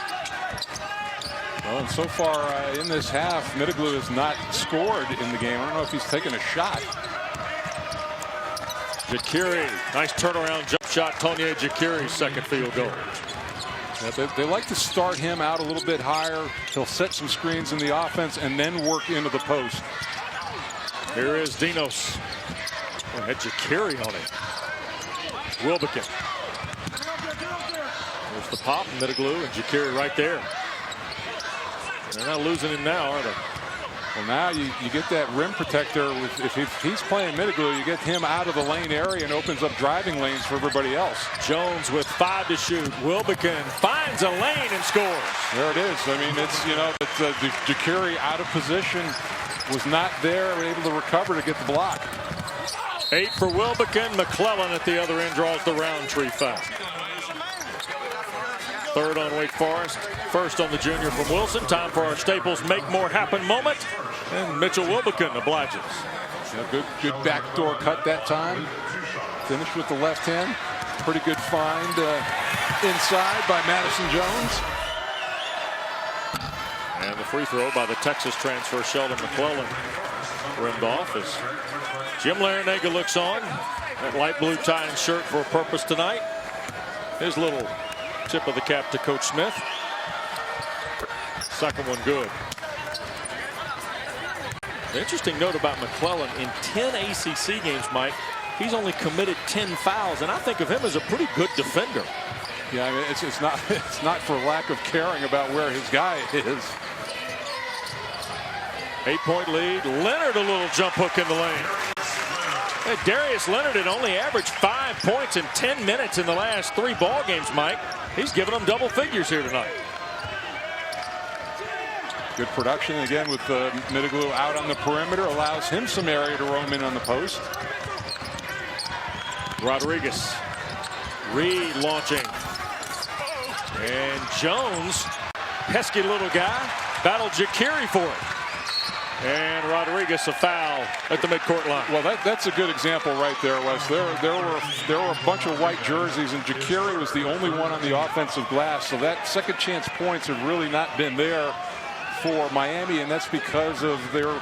Well, and so far in this half, Middleglue has not scored in the game. I don't know if he's taken a shot. Ja'Carri, nice turnaround jump shot. Tonye Ja'Carri's second field goal. Yeah, they like to start him out a little bit higher. He'll set some screens in the offense and then work into the post. Here is Dinos. Oh, had Ja'Carri on it. Wilbekin. There's the pop, Middleglue, and Ja'Carri right there. They're not losing him now, are they? Well, now you get that rim protector. If he's playing Middleglue, you get him out of the lane area and opens up driving lanes for everybody else. Jones with 5 to shoot. Wilbekin finds a lane and scores. There it is. I mean, it's, Ja'Carri out of position, was not there, able to recover to get the block. 8 for Wilbekin. McClellan at the other end draws the Roundtree foul. 3rd on Wake Forest. 1st on the junior from Wilson. Time for our Staples Make More Happen moment. And Mitchell Wilbekin obliges. Yeah, good backdoor cut that time. Finished with the left hand. Pretty good find inside by Madison Jones. And the free throw by the Texas transfer Sheldon McClellan rimmed off as Jim Larinaga looks on. That light blue tie and shirt for a purpose tonight. His little tip of the cap to Coach Smith. Second one good. The interesting note about McClellan, in 10 ACC games, Mike, he's only committed 10 fouls, and I think of him as a pretty good defender. Yeah, I mean, it's not for lack of caring about where his guy is. 8-point lead. Leonard a little jump hook in the lane. Hey, Darius Leonard had only averaged 5 points in 10 minutes in the last 3 ball games, Mike. He's giving them double figures here tonight. Good production again with Middleglue out on the perimeter, allows him some area to roam in on the post. Rodriguez, Reed launching, and Jones, pesky little guy, battled Ja'Carri for it. And Rodriguez a foul at the midcourt line. Well, that's a good example right there, Wes. There were a bunch of white jerseys, and Ja'Carri was the only one on the offensive glass. So that second chance points have really not been there for Miami, and that's because of their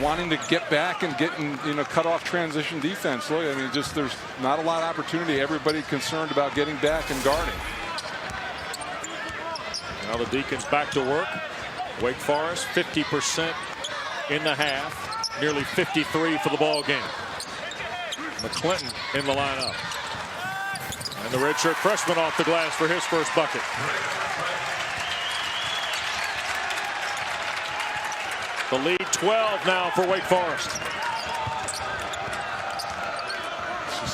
wanting to get back and getting cut off transition defense. Look, I mean, just there's not a lot of opportunity. Everybody concerned about getting back and guarding. Now the Deacons back to work. Wake Forest 50% in the half, nearly 53 for the ball game. McClinton in the lineup, and the redshirt freshman off the glass for his first bucket. The lead 12 now for Wake Forest.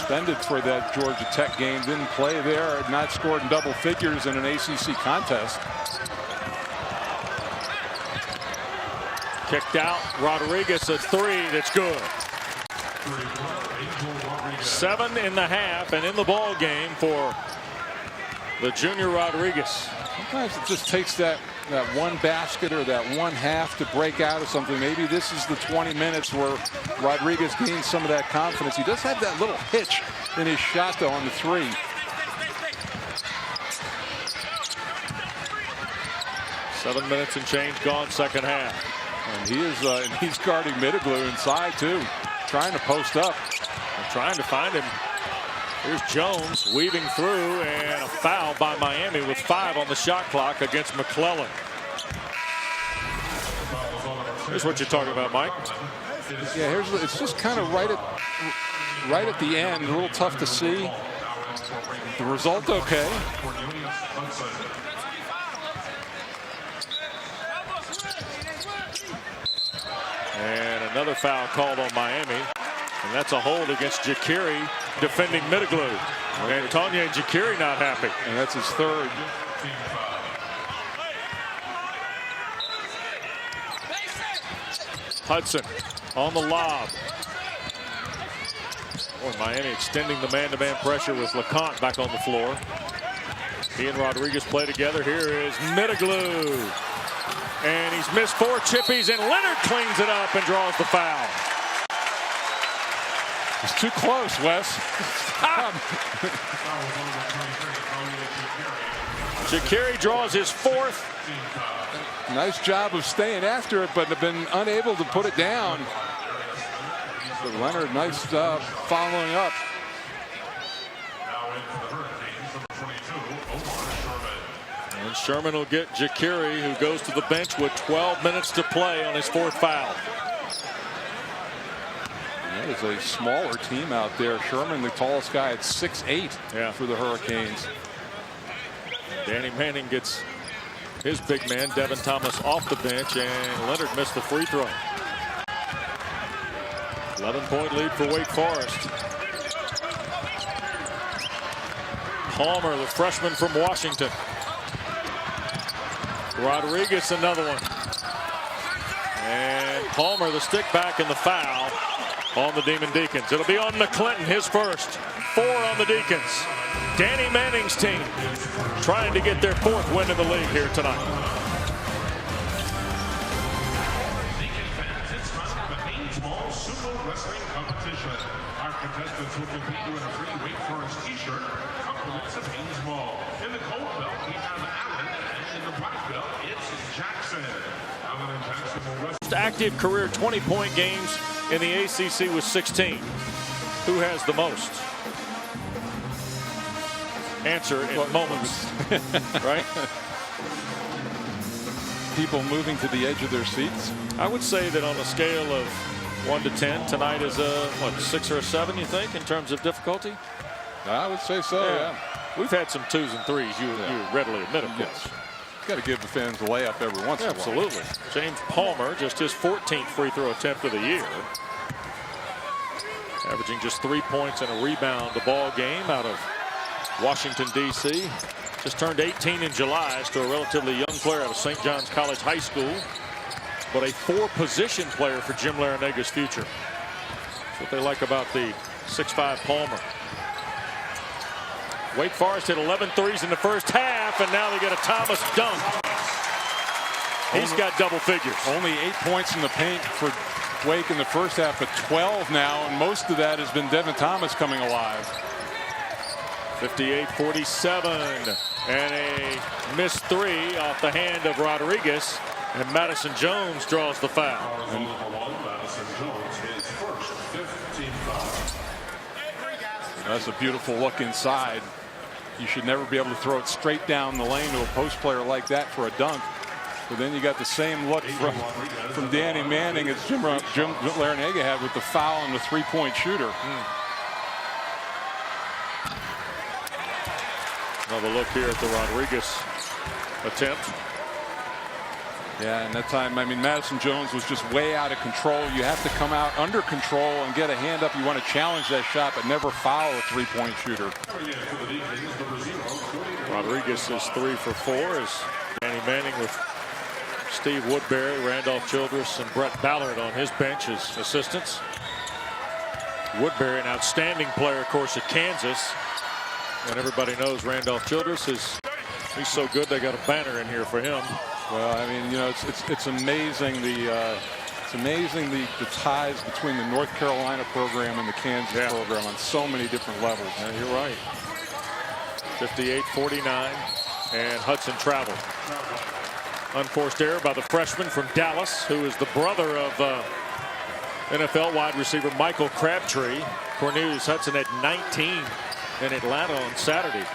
suspended for that Georgia Tech game. Didn't play there. Not scored in double figures in an ACC contest. Kicked out. Rodriguez, a three that's good. 7.5 and in the ball game for the junior Rodriguez. Sometimes it just takes that one basket or that one half to break out of something. Maybe this is the 20 minutes where Rodriguez gains some of that confidence. He does have that little hitch in his shot, though, on the three. Seven minutes and change gone, second half. And he's guarding Middleglue inside, too, trying to post up. They're trying to find him. Here's Jones weaving through, and a foul by Miami with 5 on the shot clock against McClellan. Here's what you're talking about, Mike. Yeah, it's just kind of right at the end. A little tough to see. The result okay. And another foul called on Miami. And that's a hold against Jekiri defending Middleglue. And Tonye Jekiri not happy. And that's his third. Hudson on the lob. Boy, Miami extending the man-to-man pressure with LeConte back on the floor. He and Rodriguez play together. Here is Middleglue. And he's missed 4 chippies, and Leonard cleans it up and draws the foul. It's too close, Wes. Jekiri draws his 4th. Nice job of staying after it, but have been unable to put it down. But Leonard, nice following up. And Sherman will get Jekiri, who goes to the bench with 12 minutes to play on his 4th foul. That is a smaller team out there. Sherman, the tallest guy, at 6'8" for the Hurricanes. Danny Manning gets his big man, Devin Thomas, off the bench, and Leonard missed the free throw. 11-point lead for Wake Forest. Palmer, the freshman from Washington. Rodriguez, another one. And Palmer, the stick back and the foul on the Demon Deacons. It'll be on McClinton, his first. 4 on the Deacons. Danny Manning's team trying to get their 4th win in the league here tonight. Deacon fans, it's time for the Haynes Mall Sumo Wrestling Competition. Our contestants will compete to win a free Wake Forest t-shirt, compliments of Haynes Mall. In the gold belt, we have Allen, and in the black belt, it's Jackson. Allen and Jackson will wrestle. Active career 20-point games in the ACC with 16. Who has the most? Answer in moments. Right? People moving to the edge of their seats. I would say that on a scale of 1 to 10, tonight is a, 6 or a 7, you think, in terms of difficulty? I would say so, yeah. We've had some 2s and 3s, you readily admit, of course. Yes. Got to give the fans a layup every once in a while. Absolutely. James Palmer, just his 14th free throw attempt of the year. Averaging just 3 points and a rebound the ball game out of Washington, D.C. Just turned 18 in July, still a relatively young player out of St. John's College High School, but a 4-position player for Jim Larenega's future. That's what they like about the 6'5" Palmer. Wake Forest hit 11 threes in the first half, and now they get a Thomas dunk. He's got double figures. Only 8 points in the paint for Wake in the first half, but 12 now, and most of that has been Devin Thomas coming alive. 58-47, and a missed 3 off the hand of Rodriguez, and Madison Jones draws the foul. And Madison Jones, his first 15 foul. That's a beautiful look inside. You should never be able to throw it straight down the lane to a post player like that for a dunk. But then you got the same look from Danny Manning as Jim Larenega had with the foul on the 3-point shooter. Another look here at the Rodriguez attempt. Yeah, and that time, I mean, Madison Jones was just way out of control. You have to come out under control and get a hand up. You want to challenge that shot, but never foul a three-point shooter. Rodriguez is 3 for 4 as Danny Manning with Steve Woodbury, Randolph Childress, and Brett Ballard on his bench as assistants. Woodbury, an outstanding player, of course, at Kansas. And everybody knows Randolph Childress he's so good they got a banner in here for him. Well, I mean, you know, it's amazing the ties between the North Carolina program and the Kansas program on so many different levels. Yeah, you're right. 58-49, and Hudson traveled. Unforced error by the freshman from Dallas, who is the brother of NFL wide receiver Michael Crabtree. Cornelius Hudson had 19 in Atlanta on Saturday.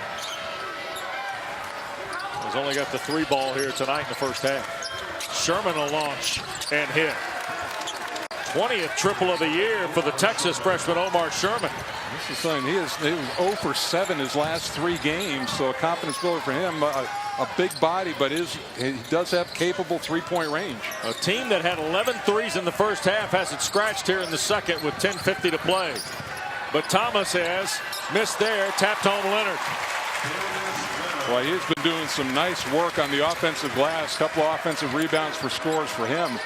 He's only got the 3 ball here tonight in the first half. Sherman will launch and hit. 20th triple of the year for the Texas freshman Omar Sherman. This is something he was 0 for 7 his last 3 games, so a confidence builder for him. A big body, but he does have capable three-point range. A team that had 11 threes in the first half has it scratched here in the second with 10:50 to play. But Thomas has missed there, tapped home Leonard. Well, he's been doing some nice work on the offensive glass. Couple of offensive rebounds for scores for him.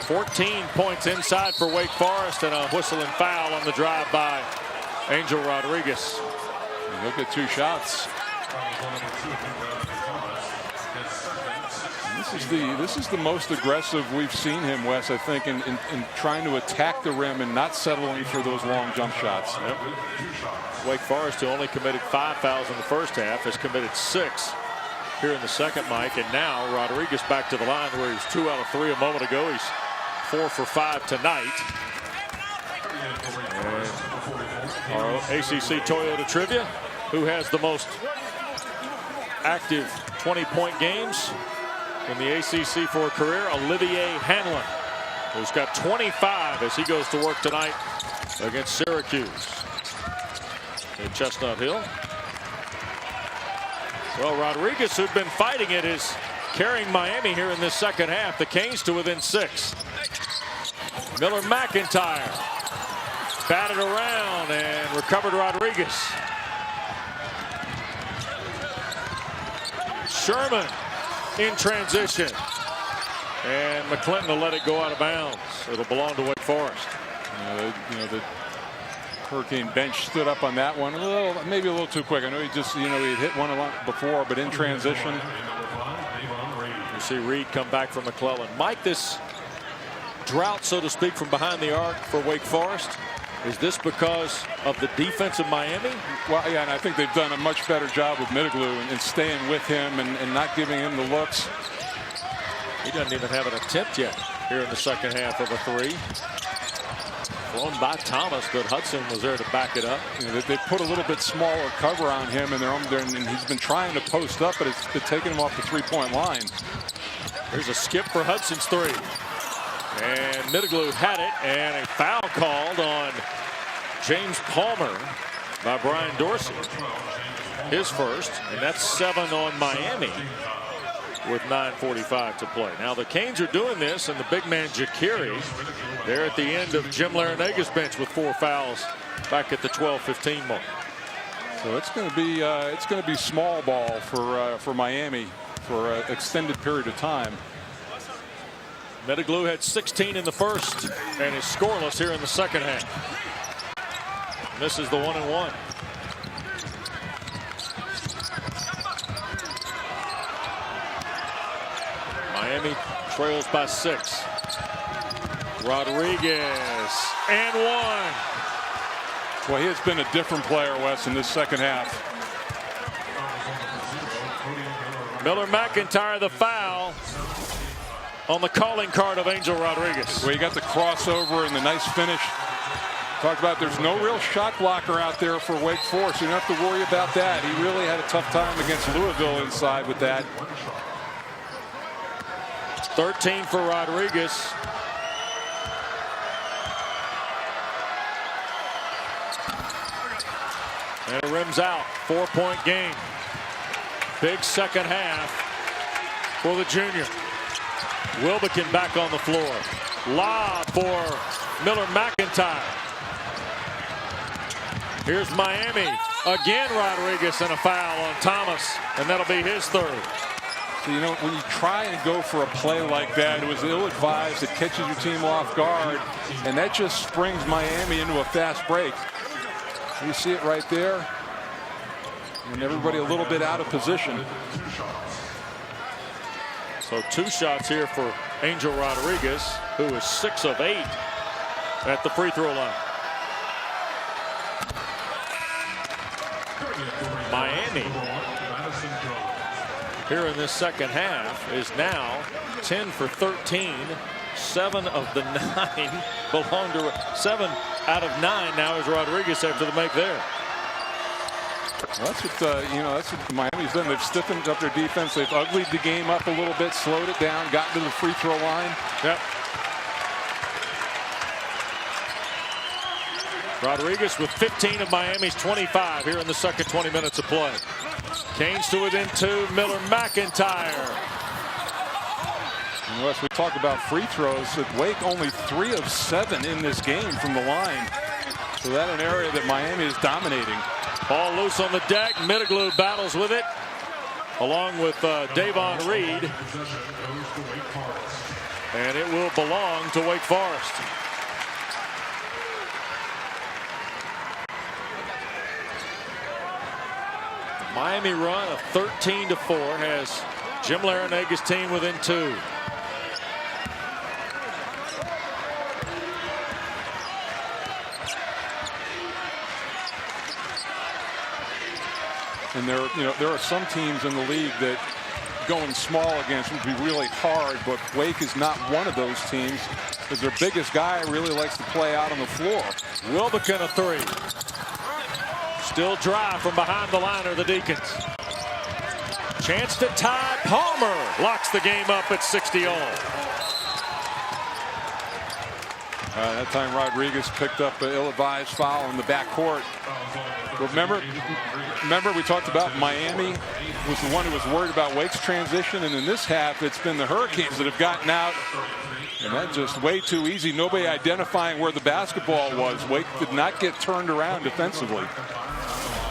14 points inside for Wake Forest, and a whistle and foul on the drive by Angel Rodriguez. And he'll get 2 shots. This is the most aggressive we've seen him, Wes, I think, in trying to attack the rim and not settling for those long jump shots. Yep. Wake Forest, who only committed 5 fouls in the first half, has committed 6 here in the second, Mike. And now Rodriguez back to the line where he's 2 out of 3 a moment ago. He's 4 for 5 tonight. And our ACC Toyota Trivia, who has the most active 20-point games in the ACC for a career, Olivier Hanlon, who's got 25 as he goes to work tonight against Syracuse at Chestnut Hill. Well, Rodriguez, who'd been fighting it, is carrying Miami here in this second half. The Canes to within 6. Miller McIntyre batted around and recovered Rodriguez. Sherman in transition, and McClinton will let it go out of bounds. It'll belong to Wake Forest. The Hurricane bench stood up on that one maybe a little too quick. I know he had hit one a lot before, but in transition. You see Reed come back from McClellan. Mike, this drought, so to speak, from behind the arc for Wake Forest, is this because of the defense of Miami? Well, yeah, and I think they've done a much better job with Mitiglu and staying with him and not giving him the looks. He doesn't even have an attempt yet here in the second half of a 3. Thrown by Thomas, but Hudson was there to back it up. They put a little bit smaller cover on him, and he's been trying to post up, but it's been taking him off the 3-point line. Here's a skip for Hudson's 3. And Mitiglu had it, and a foul called on James Palmer by Brian Dorsey. His first, and that's 7 on Miami with 9:45 to play. Now the Canes are doing this, and the big man Ja'Kiri, they're at the end of Jim Laranaga's bench with 4 fouls back at the 12:15 mark. So it's going to be small ball for Miami for an extended period of time. Mitiglu had 16 in the first and is scoreless here in the second half. Misses the 1-and-1. Miami trails by 6. Rodriguez and 1. Well, he has been a different player, Wes, in this second half. Miller McIntyre the foul on the calling card of Angel Rodriguez. Well, you got the crossover and the nice finish. Talked about there's no real shot blocker out there for Wake Forest. You don't have to worry about that. He really had a tough time against Louisville inside with that. 13 for Rodriguez. And it rims out. 4-point game. Big second half for the junior. Wilbekin back on the floor. Lob for Miller McIntyre. Here's Miami. Again, Rodriguez and a foul on Thomas, and that'll be his third. So, you know, when you try and go for a play like that, it was ill-advised. It catches your team off guard, and that just springs Miami into a fast break. You see it right there. And everybody a little bit out of position. So 2 shots here for Angel Rodriguez, who is 6 of 8 at the free throw line. Miami here in this second half is now 10 for 13. 7 of the 9 belong to 7 out of 9 now is Rodriguez after the make there. Well, that's what you know. That's what Miami's done. They've stiffened up their defense. They've uglied the game up a little bit, slowed it down, gotten to the free throw line. Yep. Rodriguez with 15 of Miami's 25 here in the second 20 minutes of play. Canes to within 2. Miller McIntyre. Unless we talk about free throws, Wake only 3 of 7 in this game from the line. So that's an area that Miami is dominating. Ball loose on the deck. Middleglue battles with it, along with Davon Reed. And it will belong to Wake Forest. Miami run of 13-4 has Jim Larenega's team within 2. And there are some teams in the league that going small against would be really hard, but Wake is not one of those teams because their biggest guy really likes to play out on the floor. Wilbekin a 3. Still dry from behind the line are the Deacons. Chance to tie. Palmer locks the game up at 60-all. That time Rodriguez picked up an ill-advised foul in the backcourt. Remember we talked about Miami was the one who was worried about Wake's transition, and in this half it's been the Hurricanes that have gotten out, and that's just way too easy. Nobody identifying where the basketball was. Wake did not get turned around defensively.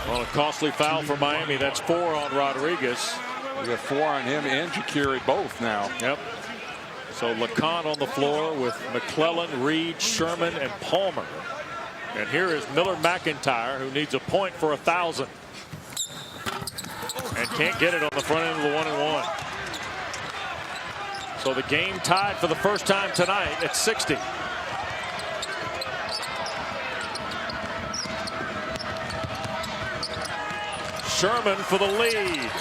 Well, a costly foul for Miami. That's 4 on Rodriguez. We have 4 on him and Jacuri both now. Yep. So LeConte on the floor with McClellan, Reed, Sherman, and Palmer. And here is Miller McIntyre, who needs a point for 1,000. And can't get it on the front end of the 1-and-1. So the game tied for the first time tonight at 60. Sherman for the lead.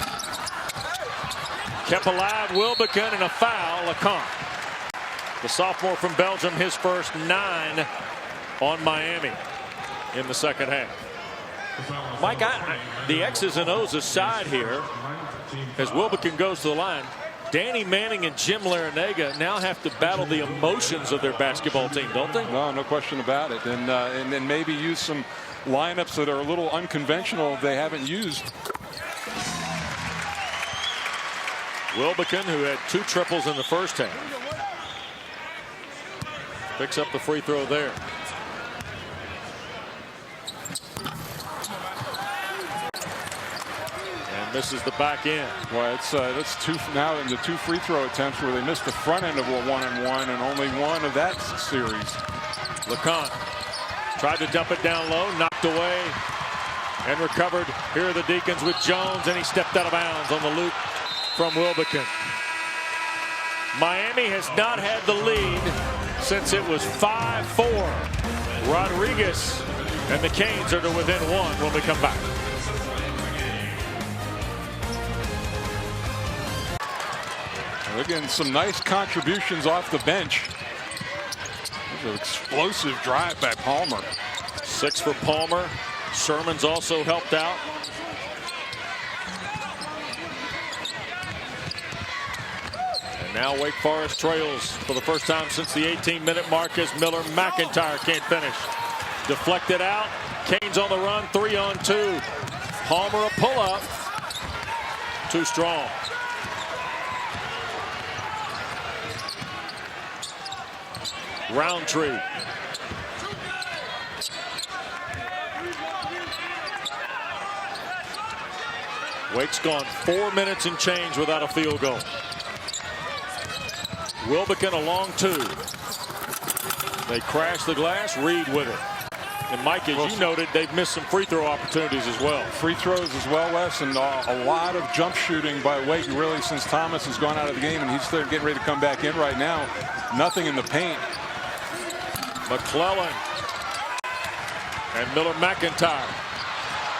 Kept alive Wilbekin, and a foul. LeConte, the sophomore from Belgium, his first 9 on Miami in the second half. Mike, the X's and O's aside here, as Wilbekin goes to the line, Danny Manning and Jim Larenega now have to battle the emotions of their basketball team, don't they? No question about it. And then maybe use some lineups that are a little unconventional they haven't used. Wilbekin, who had 2 triples in the first half, picks up the free throw there. And misses the back end. Well, that's 2 now in the 2 free throw attempts where they missed the front end of a 1-and-1, and only 1 of that series. LeConte tried to dump it down low, knocked away, and recovered. Here are the Deacons with Jones, and he stepped out of bounds on the loop from Wilbekin. Miami has not had the lead since it was 5-4. Rodriguez and the Canes are to within 1 when we come back. And again, some nice contributions off the bench. An explosive drive by Palmer. 6 for Palmer. Sherman's also helped out. And now Wake Forest trails for the first time since the 18-minute mark as Miller McIntyre can't finish. Deflected out. Canes on the run. 3-on-2. Palmer a pull-up. Too strong. Roundtree. Wake's gone 4 minutes and change without a field goal. Wilbekin a long 2. They crash the glass. Reed with it. And Mike, as you noted, they've missed some free throw opportunities as well. Free throws as well, Wes, and a lot of jump shooting by Wake really since Thomas has gone out of the game, and he's getting ready to come back in right now. Nothing in the paint. McClellan and Miller McIntyre.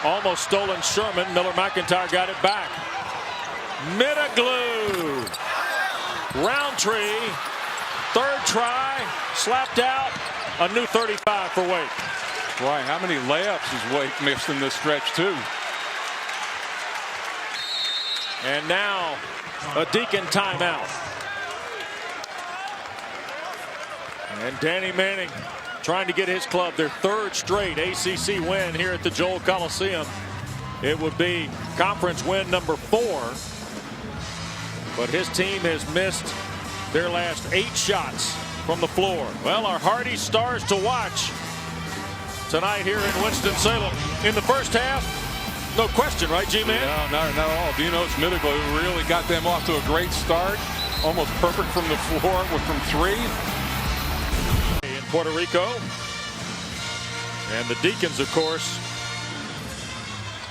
Almost stolen Sherman. Miller McIntyre got it back. Middleglue. Roundtree. Third try. Slapped out. A new 35 for Wake. Boy, how many layups has Wake missed in this stretch, too? And now a Deacon timeout. And Danny Manning trying to get his club their 3rd straight ACC win here at the Joel Coliseum. It would be conference win number 4. But his team has missed their last 8 shots from the floor. Well, our Hardy Stars to watch tonight here in Winston-Salem. In the first half, no question, right, G-Man? No, not at all. Dinos Middleglue really got them off to a great start. Almost perfect from the floor from 3. In Puerto Rico. And the Deacons, of course,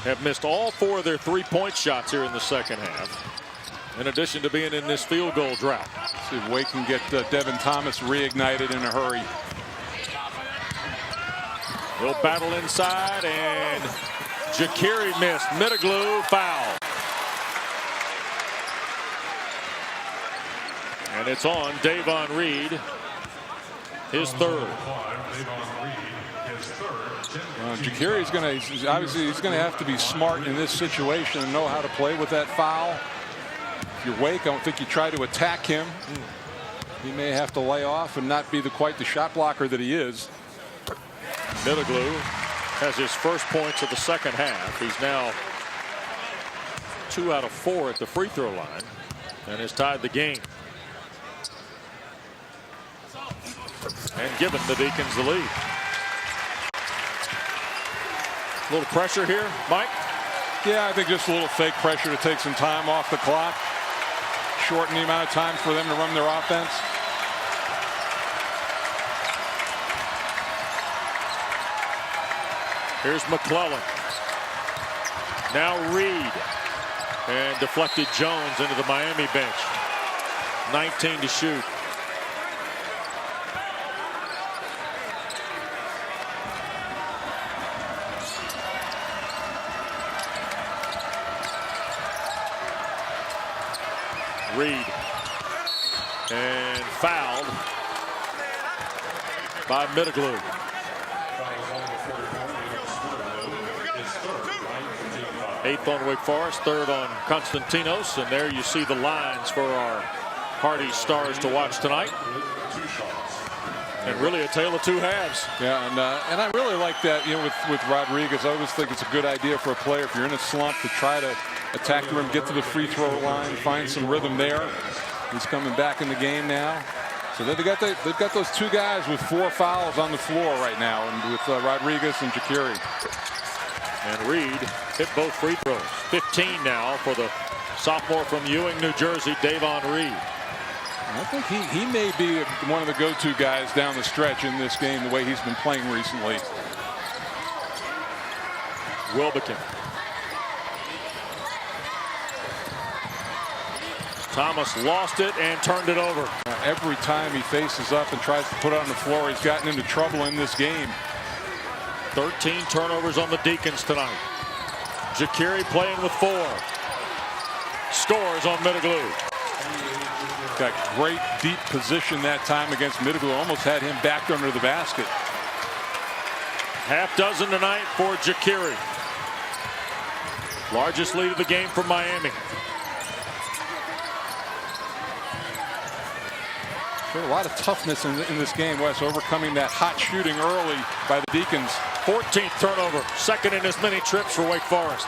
have missed all 4 of their 3-point shots here in the second half, in addition to being in this field goal drought. See if Wake can get Devin Thomas reignited in a hurry. He'll battle inside, and Ja'Kerry missed. Middleglue foul. And it's on Davon Reed, his 3rd. Ja'Kerry's going to obviously he's going to have to be smart in this situation and know how to play with that foul. If you're Wake, I don't think you try to attack him. He may have to lay off and not be quite the shot blocker that he is. Middleglue has his first points of the second half. He's now 2 out of 4 at the free throw line and has tied the game and given the Deacons the lead. A little pressure here, Mike? Yeah, I think just a little fake pressure to take some time off the clock. Shorten the amount of time for them to run their offense. Here's McClellan. Now Reed. And deflected Jones into the Miami bench. 19 to shoot. Reed. And fouled by Middleglue. 8th on Wake Forest, 3rd on Constantinos, and there you see the lines for our Hardy Stars to watch tonight. And really a tale of 2 halves. Yeah, and I really like that. You know, with Rodriguez, I always think it's a good idea for a player if you're in a slump to try to attack the rim, get to the free throw line, find some rhythm there. He's coming back in the game now. So they've got those 2 guys with 4 fouls on the floor right now, and with Rodriguez and Ja'Kerry. And Reed hit both free throws. 15 now for the sophomore from Ewing, New Jersey, Davon Reed. I think he may be one of the go-to guys down the stretch in this game, the way he's been playing recently. Wilbekin. Thomas lost it and turned it over. Every time he faces up and tries to put it on the floor, he's gotten into trouble in this game. 13 turnovers on the Deacons tonight. Ja'Kerry playing with 4. Scores on Middleglue. Got great deep position that time against Middleglue. Almost had him backed under the basket. Half dozen tonight for Ja'Kerry. Largest lead of the game for Miami. Showed a lot of toughness in this game, Wes, overcoming that hot shooting early by the Deacons. 14th turnover, 2nd in as many trips for Wake Forest.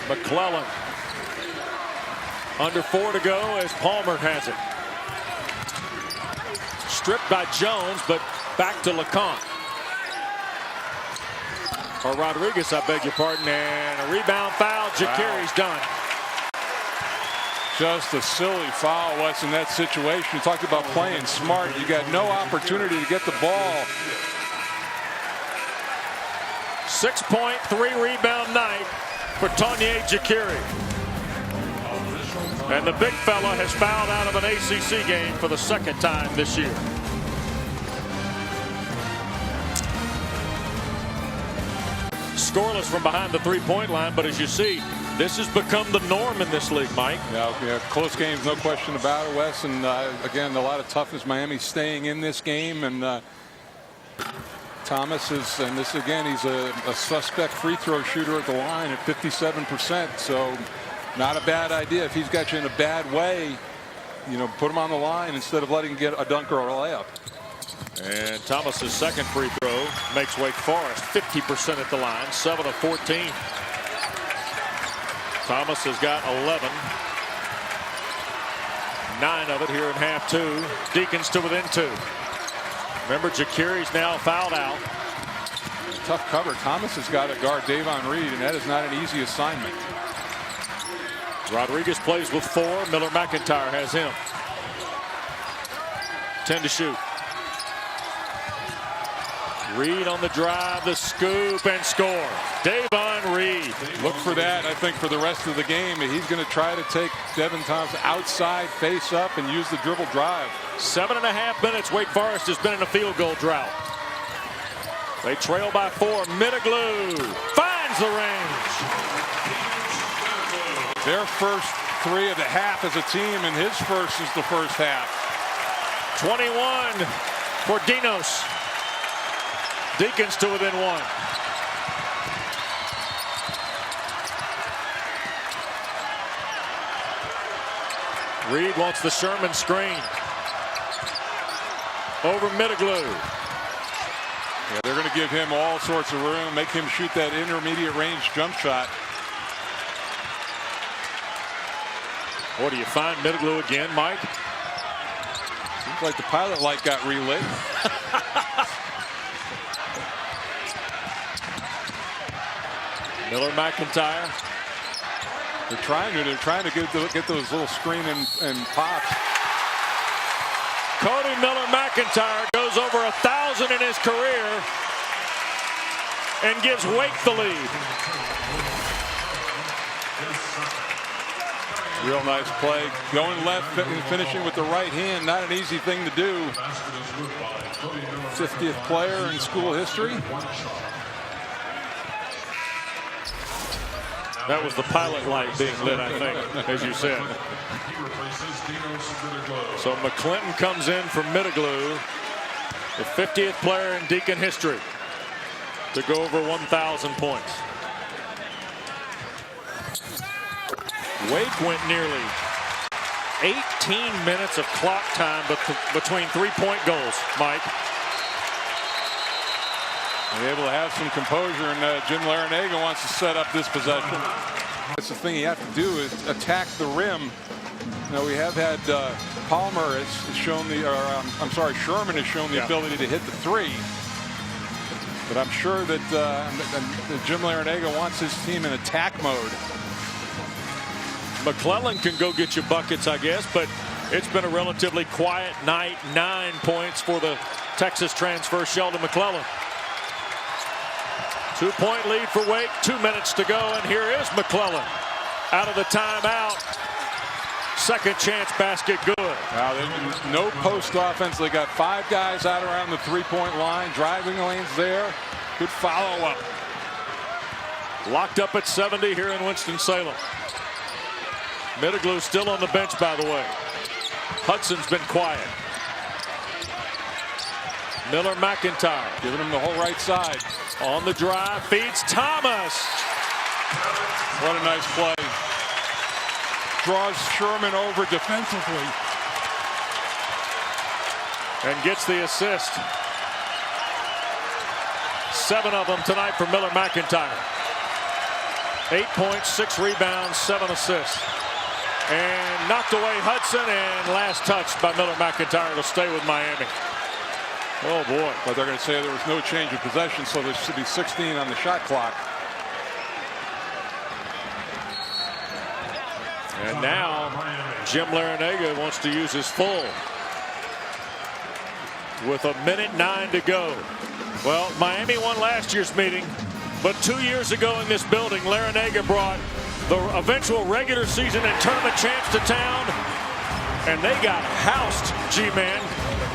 McClellan. Under 4 to go as Palmer has it. Stripped by Jones, but back to LeCompte. Or Rodriguez, I beg your pardon. And a rebound foul. Jekiri's done. Just a silly foul, Wes, in that situation. You talked about playing smart. You got no opportunity to get the ball. 6-point, 3-rebound night for Tonye Jekiri. And the big fella has fouled out of an ACC game for the second time this year. Scoreless from behind the three-point line, but as you see, this has become the norm in this league, Mike. Yeah, close games, no question about it, Wes. And again, a lot of toughness. Miami staying in this game, and Thomas is, and this again, he's a suspect free throw shooter at the line at 57%. So not a bad idea. If he's got you in a bad way, you know, put him on the line instead of letting him get a dunk or a layup. And Thomas's second free throw makes Wake Forest 50% at the line, 7 of 14. Thomas has got 11. 9 of it here in half 2. Deacons to within 2. Remember, Jekiri's now fouled out. Tough cover. Thomas has got to guard Davon Reed, and that is not an easy assignment. Rodriguez plays with 4. Miller McIntyre has him. 10 to shoot. Reed on the drive, the scoop, and score. Davon Reed. Look for that, I think, for the rest of the game. He's going to try to take Devin Thompson outside, face up, and use the dribble drive. 7.5 minutes. Wake Forest has been in a field goal drought. They trail by 4. Middleglue finds the range. Their first 3 of the half as a team, and his first is the first half. 21 for Dinos. Deacons to within 1. Reed wants the Sherman screen. Over Middleglue. Yeah, they're going to give him all sorts of room, make him shoot that intermediate range jump shot. Or do you find Middleglue again, Mike? Seems like the pilot light got relit. Miller McIntyre. They're trying to get those little screen and pops. Cody Miller McIntyre goes over 1,000 in his career and gives Wake the lead. Real nice play. Going left and finishing with the right hand. Not an easy thing to do. 50th player in school history. That was the pilot light being lit, I think, as you said. So McClinton comes in for Middleglue, the 50th player in Deacon history to go over 1,000 points. Wake went nearly 18 minutes of clock time between three-point goals, Mike. They're able to have some composure, and Jim Larranaga wants to set up this possession. That's the thing you have to do is attack the rim. Now we have had Palmer has shown the, I'm sorry, Sherman has shown the ability to hit the 3. But I'm sure that Jim Larranaga wants his team in attack mode. McClellan can go get you buckets, I guess, but it's been a relatively quiet night. 9 points for the Texas transfer, Sheldon McClellan. 2-point lead for Wake, 2 minutes to go, and here is McClellan out of the timeout. Second chance basket good. Now, no post offense. They got 5 guys out around the 3-point line. Driving lanes there. Good follow-up. Locked up at 70 here in Winston-Salem. Middleglue still on the bench, by the way. Hudson's been quiet. Miller McIntyre giving him the whole right side. On the drive, feeds Thomas. What a nice play. Draws Sherman over defensively. And gets the assist. 7 of them tonight for Miller McIntyre. 8 points, 6 rebounds, 7 assists. And knocked away Hudson, and last touch by Miller McIntyre to stay with Miami. Oh boy. But they're going to say there was no change of possession, so there should be 16 on the shot clock. And now Jim Larrañaga wants to use his full with 1:09 to go. Well, Miami won last year's meeting, but 2 years ago in this building, Larrañaga brought the eventual regular season and tournament champs to town, and they got housed, G-Man,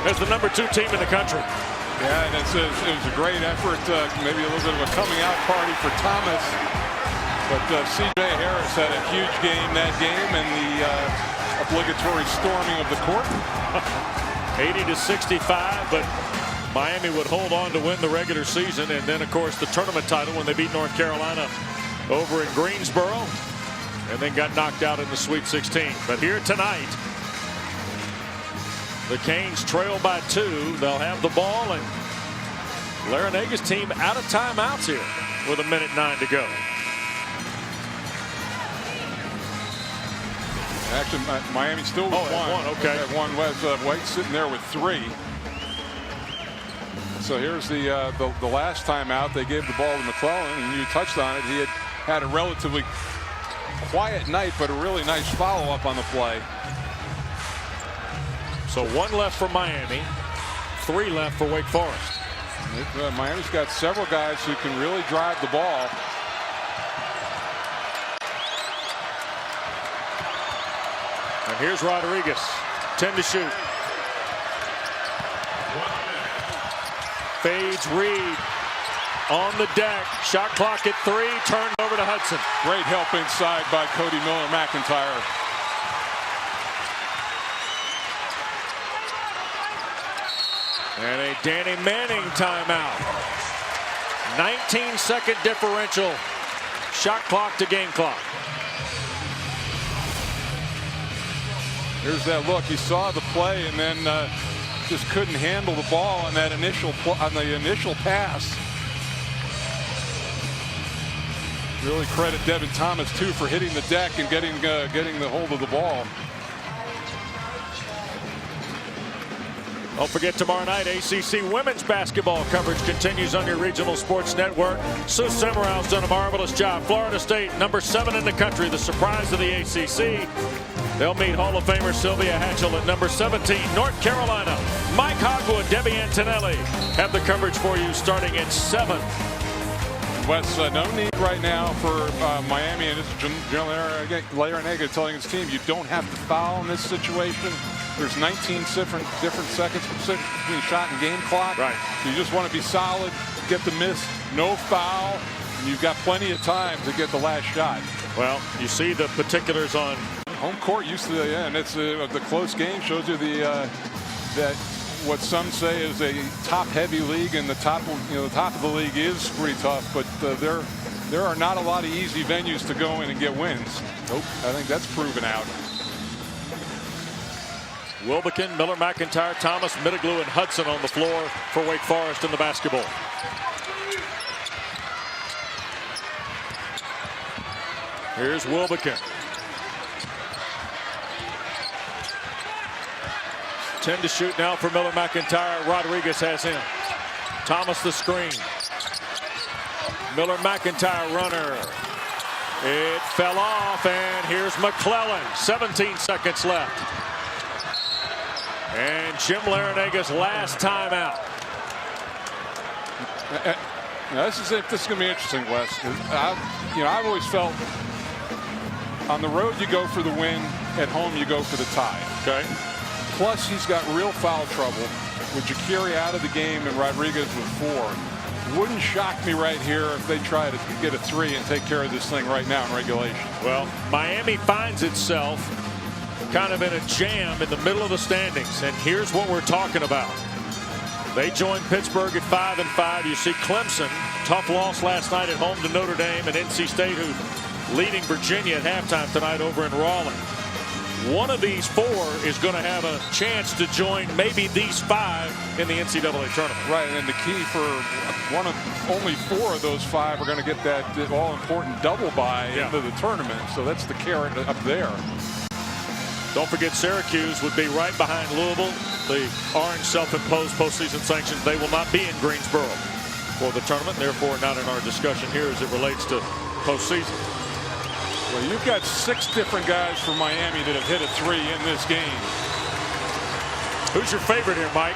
as the #2 team in the country. Yeah, and it was a great effort, maybe a little bit of a coming out party for Thomas. But C.J. Harris had a huge game that game, and the obligatory storming of the court. 80-65, but Miami would hold on to win the regular season, and then, of course, the tournament title when they beat North Carolina over in Greensboro, and then got knocked out in the Sweet 16. But here tonight, the Canes trail by 2. They'll have the ball, and Larrañaga's team out of timeouts here with 1:09 to go. Actually, Miami still with one. Okay. One was White sitting there with 3. So here's the last timeout. They gave the ball to McClellan, and you touched on it. He had a relatively quiet night, but a really nice follow-up on the play. So 1 left for Miami, 3 left for Wake Forest. Miami's got several guys who can really drive the ball. And here's Rodriguez, 10 to shoot. Fades Reed on the deck. Shot clock at 3, turned over to Hudson. Great help inside by Cody Miller McIntyre. And a Danny Manning timeout. 19-second differential. Shot clock to game clock. Here's that look. He saw the play and then just couldn't handle the ball on that initial pass. Really credit Devin Thomas too for hitting the deck and getting the hold of the ball. Don't forget, tomorrow night, ACC women's basketball coverage continues on your regional sports network. Sue Semrau's done a marvelous job. Florida State, #7 in the country, the surprise of the ACC. They'll meet Hall of Famer Sylvia Hatchell at #17. North Carolina, Mike Hogwood, Debbie Antonelli have the coverage for you starting at 7. Wes, no need right now for Miami, and this is Jim Larrañaga telling his team, you don't have to foul in this situation. There's 19 different seconds between shot and game clock. Right. You just want to be solid, get the miss, no foul, and you've got plenty of time to get the last shot. Well, you see the particulars on home court used to and it's the close game shows you that what some say is a top-heavy league, and the top of the league is pretty tough, but there are not a lot of easy venues to go in and get wins. Nope. I think that's proven out. Wilbekin, Miller McIntyre, Thomas, Middleglue, and Hudson on the floor for Wake Forest in the basketball. Here's Wilbekin. 10 to shoot now for Miller McIntyre. Rodriguez has him. Thomas the screen. Miller McIntyre runner. It fell off, and here's McClellan. 17 seconds left. And Jim Larrañaga's last timeout. Now this is going to be interesting, Wes. I've always felt on the road you go for the win, at home you go for the tie. Okay. Plus he's got real foul trouble with Jacquiri out of the game and Rodriguez with 4. Wouldn't shock me right here if they try to get a 3 and take care of this thing right now in regulation. Well, Miami finds itself kind of in a jam in the middle of the standings, and here's what we're talking about. They joined Pittsburgh at 5-5. You see Clemson, tough loss last night at home to Notre Dame, and NC State, who leading Virginia at halftime tonight over in Raleigh. one of these 4 is going to have a chance to join maybe these 5 in the NCAA tournament. Right, and the key for only 4 of those 5 are going to get that all-important double bye into the tournament. So that's the carrot up there. Don't forget, Syracuse would be right behind Louisville. The Orange self-imposed postseason sanctions. They will not be in Greensboro for the tournament, therefore not in our discussion here as it relates to postseason. Well, you've got 6 different guys from Miami that have hit a 3 in this game. Who's your favorite here, Mike?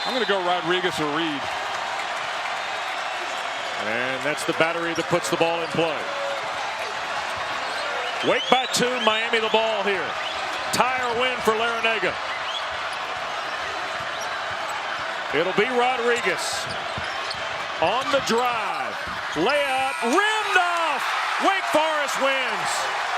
I'm going to go Rodriguez or Reed. And that's the battery that puts the ball in play. Wake by 2, Miami the ball here. Tie or win for Larrañaga. It'll be Rodriguez on the drive. Layup, rimmed off. Wake Forest wins.